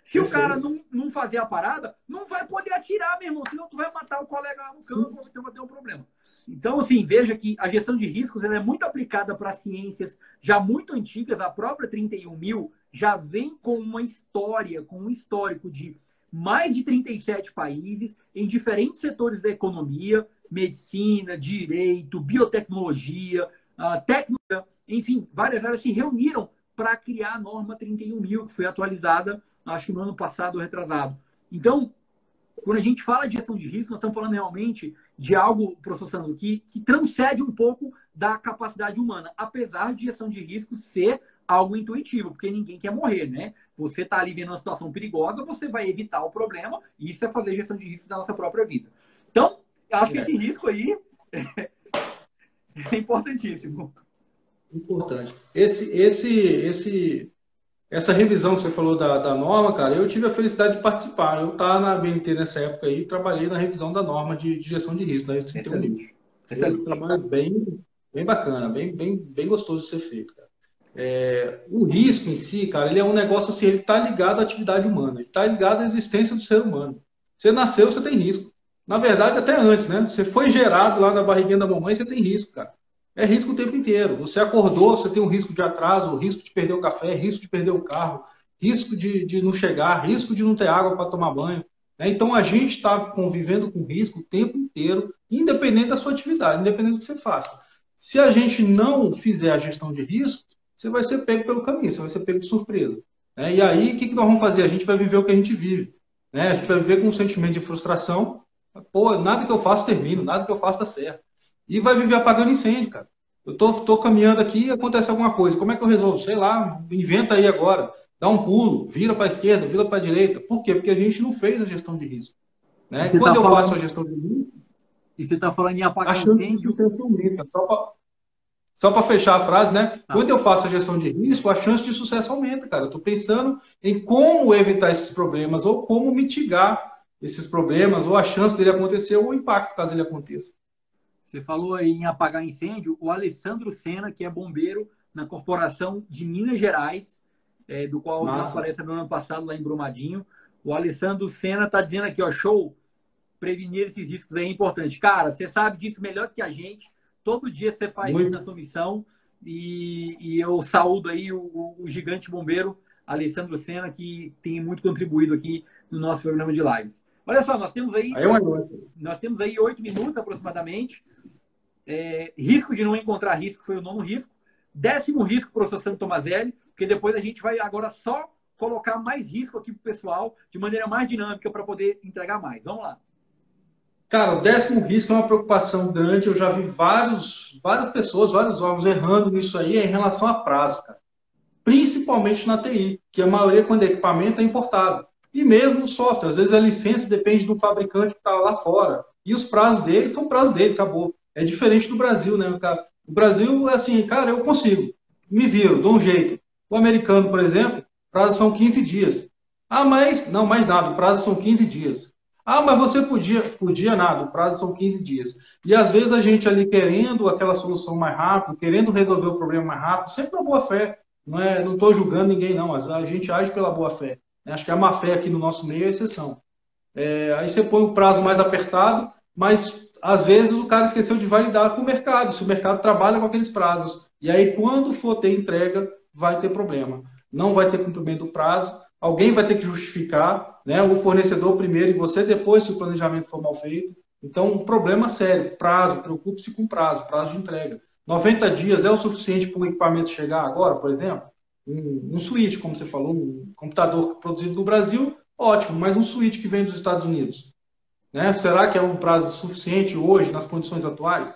Se o cara não fazer a parada, não vai poder atirar, meu irmão. Senão tu vai matar o colega lá no campo, então vai ter um problema. Então, assim, veja que a gestão de riscos ela é muito aplicada para ciências já muito antigas. A própria 31.000 já vem com uma história, com um histórico de mais de 37 países em diferentes setores da economia, medicina, direito, biotecnologia, técnica, enfim, várias áreas se reuniram para criar a norma 31.000, que foi atualizada, acho que no ano passado ou retrasado. Então, quando a gente fala de gestão de risco, nós estamos falando realmente de algo, professor Sandro, que transcende um pouco da capacidade humana, apesar de gestão de risco ser algo intuitivo, porque ninguém quer morrer, né? Você está ali vendo uma situação perigosa, você vai evitar o problema, e isso é fazer gestão de risco da nossa própria vida. Então, eu acho que esse risco aí é importantíssimo. Importante. Essa revisão que você falou da norma, cara, eu tive a felicidade de participar. Eu estava na BNT nessa época aí, trabalhei na revisão da norma de gestão de risco, da ISO 31000. Foi um trabalho bem bacana, bem gostoso de ser feito, cara. O risco em si, cara, ele é um negócio assim, ele está ligado à atividade humana, ele está ligado à existência do ser humano. Você nasceu, você tem risco. Na verdade, até antes, né? Você foi gerado lá na barriguinha da mamãe, você tem risco, cara. É risco o tempo inteiro. Você acordou, você tem um risco de atraso, risco de perder o café, risco de perder o carro, risco de não chegar, risco de não ter água para tomar banho. Né? Então a gente está convivendo com risco o tempo inteiro, independente da sua atividade, independente do que você faça. Se a gente não fizer a gestão de risco, você vai ser pego pelo caminho, você vai ser pego de surpresa. Né? E aí, o que nós vamos fazer? A gente vai viver o que a gente vive. Né? A gente vai viver com um sentimento de frustração. Pô, nada que eu faço termino, nada que eu faço dá certo. E vai viver apagando incêndio, cara. Eu tô caminhando aqui e acontece alguma coisa. Como é que eu resolvo? Sei lá, inventa aí agora. Dá um pulo, vira para a esquerda, vira para a direita. Por quê? Porque a gente não fez a gestão de risco. Né? Quando eu faço a gestão de risco, e você está falando em apagar incêndio. Só para fechar a frase, né? Tá. Quando eu faço a gestão de risco, a chance de sucesso aumenta, cara. Eu estou pensando em como evitar esses problemas ou como mitigar esses problemas, ou a chance dele acontecer, ou o impacto caso ele aconteça. Você falou aí em apagar incêndio. O Alessandro Sena, que é bombeiro na Corporação de Minas Gerais, do qual já aparece no ano passado lá em Brumadinho. O Alessandro Sena está dizendo aqui, ó, show, prevenir esses riscos é importante. Cara, você sabe disso melhor que a gente. Todo dia você faz isso na sua missão. E eu saúdo aí o gigante bombeiro Alessandro Sena, que tem muito contribuído aqui no nosso programa de lives. Olha só, nós temos aí 8 minutos aproximadamente. Risco de não encontrar risco foi o nono risco. 10º risco, professor Sandro Tomazelli, porque depois a gente vai agora só colocar mais risco aqui para o pessoal, de maneira mais dinâmica, para poder entregar mais. Vamos lá. Cara, o 10º risco é uma preocupação grande. Eu já vi várias pessoas, vários órgãos errando nisso aí em relação a prazo, cara. Principalmente na TI, que a maioria, quando é equipamento, é importado. E mesmo o software, às vezes a licença depende do fabricante que está lá fora. E os prazos dele são prazos dele, acabou. É diferente do Brasil, né? O Brasil é assim, cara, eu consigo, me viro, dou um jeito. O americano, por exemplo, prazo são 15 dias. Ah, mas, não, mais nada, o prazo são 15 dias. Ah, mas você podia nada, o prazo são 15 dias. E às vezes a gente ali querendo aquela solução mais rápido, querendo resolver o problema mais rápido, sempre na boa fé. Não estou julgando ninguém, não, mas a gente age pela boa fé. Acho que a má fé aqui no nosso meio é exceção. Aí você põe o prazo mais apertado, mas às vezes o cara esqueceu de validar com o mercado, se o mercado trabalha com aqueles prazos. E aí quando for ter entrega, vai ter problema. Não vai ter cumprimento do prazo, alguém vai ter que justificar, né? O fornecedor primeiro e você depois, se o planejamento for mal feito. Então, um problema sério. Prazo, preocupe-se com prazo de entrega. 90 dias é o suficiente para um equipamento chegar agora, por exemplo? Um switch, como você falou, um computador produzido no Brasil, ótimo, mas um switch que vem dos Estados Unidos, né? Será que é um prazo suficiente hoje, nas condições atuais?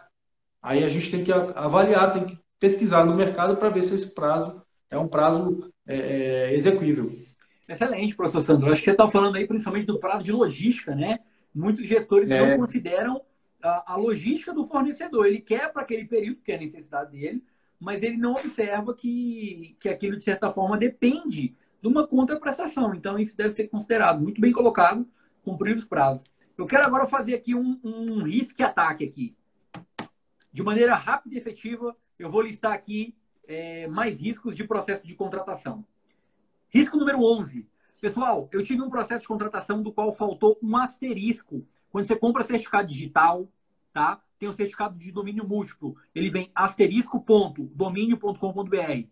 Aí a gente tem que avaliar, tem que pesquisar no mercado para ver se esse prazo é um prazo execuível. Excelente, professor Sandro. Acho que você está falando aí principalmente do prazo de logística, né? Muitos gestores não consideram a logística do fornecedor. Ele quer para aquele período, que é a necessidade dele, mas ele não observa que aquilo, de certa forma, depende de uma contraprestação. Então, isso deve ser considerado. Muito bem colocado, cumprir os prazos. Eu quero agora fazer aqui um risco e ataque aqui. De maneira rápida e efetiva, eu vou listar aqui mais riscos de processo de contratação. Risco número 11. Pessoal, eu tive um processo de contratação do qual faltou um asterisco. Quando você compra certificado digital, tá? Tem um certificado de domínio múltiplo. Ele vem asterisco.domínio.com.br.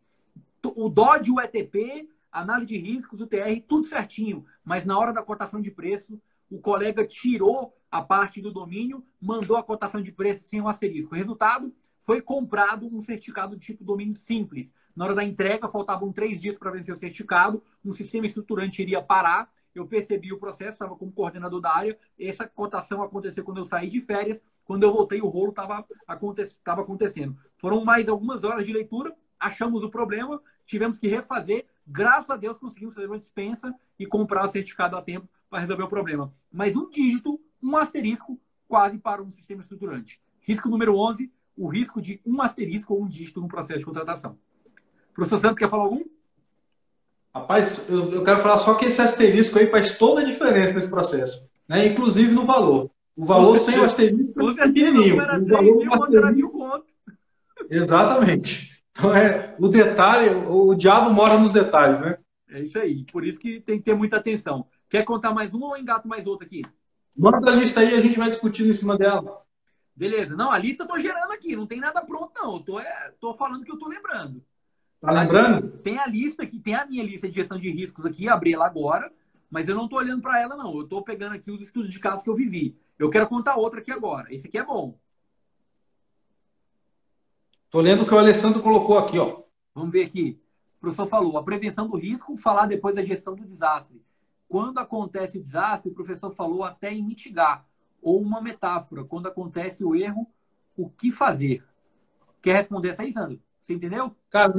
O DOD, o ETP, análise de riscos, o TR, tudo certinho. Mas na hora da cotação de preço, o colega tirou a parte do domínio, mandou a cotação de preço sem o asterisco. O resultado foi comprado um certificado de tipo domínio simples. Na hora da entrega, faltavam 3 dias para vencer o certificado, um sistema estruturante iria parar, eu percebi o processo, estava como coordenador da área, essa cotação aconteceu quando eu saí de férias, quando eu voltei o rolo estava acontecendo. Foram mais algumas horas de leitura, achamos o problema, tivemos que refazer, graças a Deus conseguimos fazer uma dispensa e comprar o certificado a tempo para resolver o problema. Mas um dígito, um asterisco, quase para um sistema estruturante. Risco número 11, o risco de um asterisco ou um dígito no processo de contratação. Professor Santos, quer falar algum? Rapaz, eu quero falar só que esse asterisco aí faz toda a diferença nesse processo, né? Inclusive no valor. O valor sem o asterisco é pequenininho. Era 3 mil, quando era 1.000 conto. Exatamente. Então, o detalhe, o diabo mora nos detalhes, né? É isso aí. Por isso que tem que ter muita atenção. Quer contar mais um ou engato mais outro aqui? Manda a lista aí, a gente vai discutindo em cima dela. Beleza. Não, a lista eu tô gerando aqui. Não tem nada pronto, não. Eu tô falando que eu tô lembrando. Tá lembrando? Tem a lista aqui, tem a minha lista de gestão de riscos aqui, abri ela agora, mas eu não tô olhando para ela, não. Eu tô pegando aqui os estudos de casos que eu vivi. Eu quero contar outra aqui agora. Esse aqui é bom. Tô lendo o que o Alessandro colocou aqui, ó. Vamos ver aqui. O professor falou, a prevenção do risco, falar depois da gestão do desastre. Quando acontece o desastre, o professor falou até em mitigar. Ou uma metáfora, quando acontece o erro, o que fazer? Quer responder essa aí, Sandro? Você entendeu? Cara,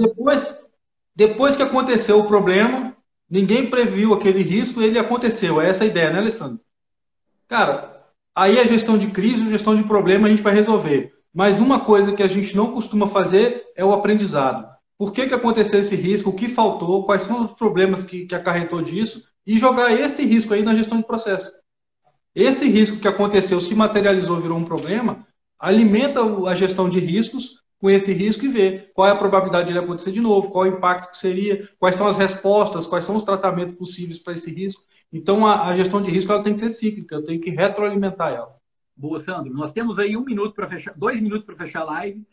depois que aconteceu o problema, ninguém previu aquele risco, ele aconteceu. É essa a ideia, né, Alessandro? Cara, aí a gestão de crise, a gestão de problema a gente vai resolver. Mas uma coisa que a gente não costuma fazer é o aprendizado. Por que aconteceu esse risco? O que faltou? Quais são os problemas que acarretou disso? E jogar esse risco aí na gestão de processo. Esse risco que aconteceu, se materializou, virou um problema, alimenta a gestão de riscos com esse risco e ver qual é a probabilidade de ele acontecer de novo, qual é o impacto que seria, quais são as respostas, quais são os tratamentos possíveis para esse risco. Então, a gestão de risco ela tem que ser cíclica, eu tenho que retroalimentar ela. Boa, Sandro. Nós temos aí 1 minuto para fechar, 2 minutos para fechar a live.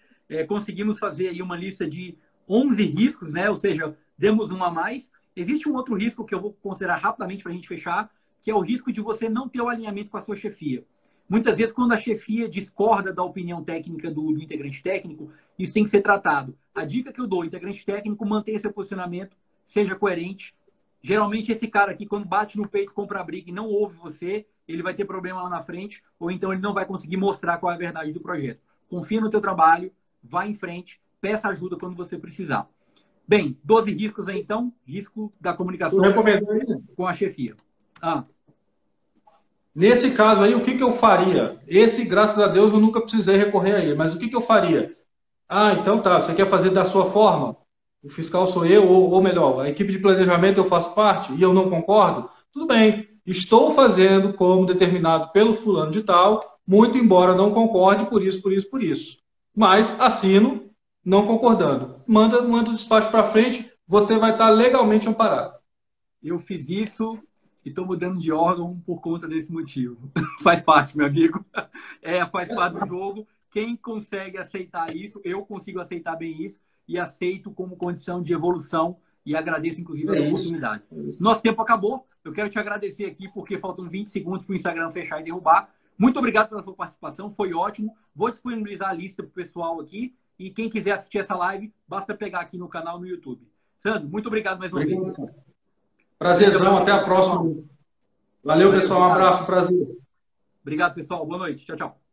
Conseguimos fazer aí uma lista de 11 riscos, né? Ou seja, demos um a mais. Existe um outro risco que eu vou considerar rapidamente para a gente fechar, que é o risco de você não ter o alinhamento com a sua chefia. Muitas vezes, quando a chefia discorda da opinião técnica do integrante técnico, isso tem que ser tratado. A dica que eu dou, integrante técnico, mantenha seu posicionamento, seja coerente. Geralmente, esse cara aqui, quando bate no peito, compra a briga e não ouve você, ele vai ter problema lá na frente, ou então ele não vai conseguir mostrar qual é a verdade do projeto. Confia no teu trabalho, vá em frente, peça ajuda quando você precisar. Bem, 12 riscos aí, então. Risco da comunicação com a chefia. Nesse caso aí, o que eu faria? Esse, graças a Deus, eu nunca precisei recorrer a ele. Mas o que eu faria? Então tá, você quer fazer da sua forma? O fiscal sou eu, ou melhor, a equipe de planejamento eu faço parte e eu não concordo? Tudo bem, estou fazendo como determinado pelo fulano de tal, muito embora não concorde por isso, por isso, por isso. Mas assino, não concordando. Manda o despacho para frente, você vai estar legalmente amparado. Eu fiz isso e estou mudando de órgão por conta desse motivo. Faz parte, meu amigo. Faz parte do jogo. Quem consegue aceitar isso, eu consigo aceitar bem isso e aceito como condição de evolução e agradeço, inclusive, a oportunidade. Nosso tempo acabou. Eu quero te agradecer aqui porque faltam 20 segundos para o Instagram fechar e derrubar. Muito obrigado pela sua participação, foi ótimo. Vou disponibilizar a lista para o pessoal aqui e quem quiser assistir essa live, basta pegar aqui no canal no YouTube. Sandro, muito obrigado mais uma vez. Prazerzão, até a próxima. Valeu, pessoal. Um abraço, prazer. Obrigado, pessoal. Boa noite. Tchau, tchau.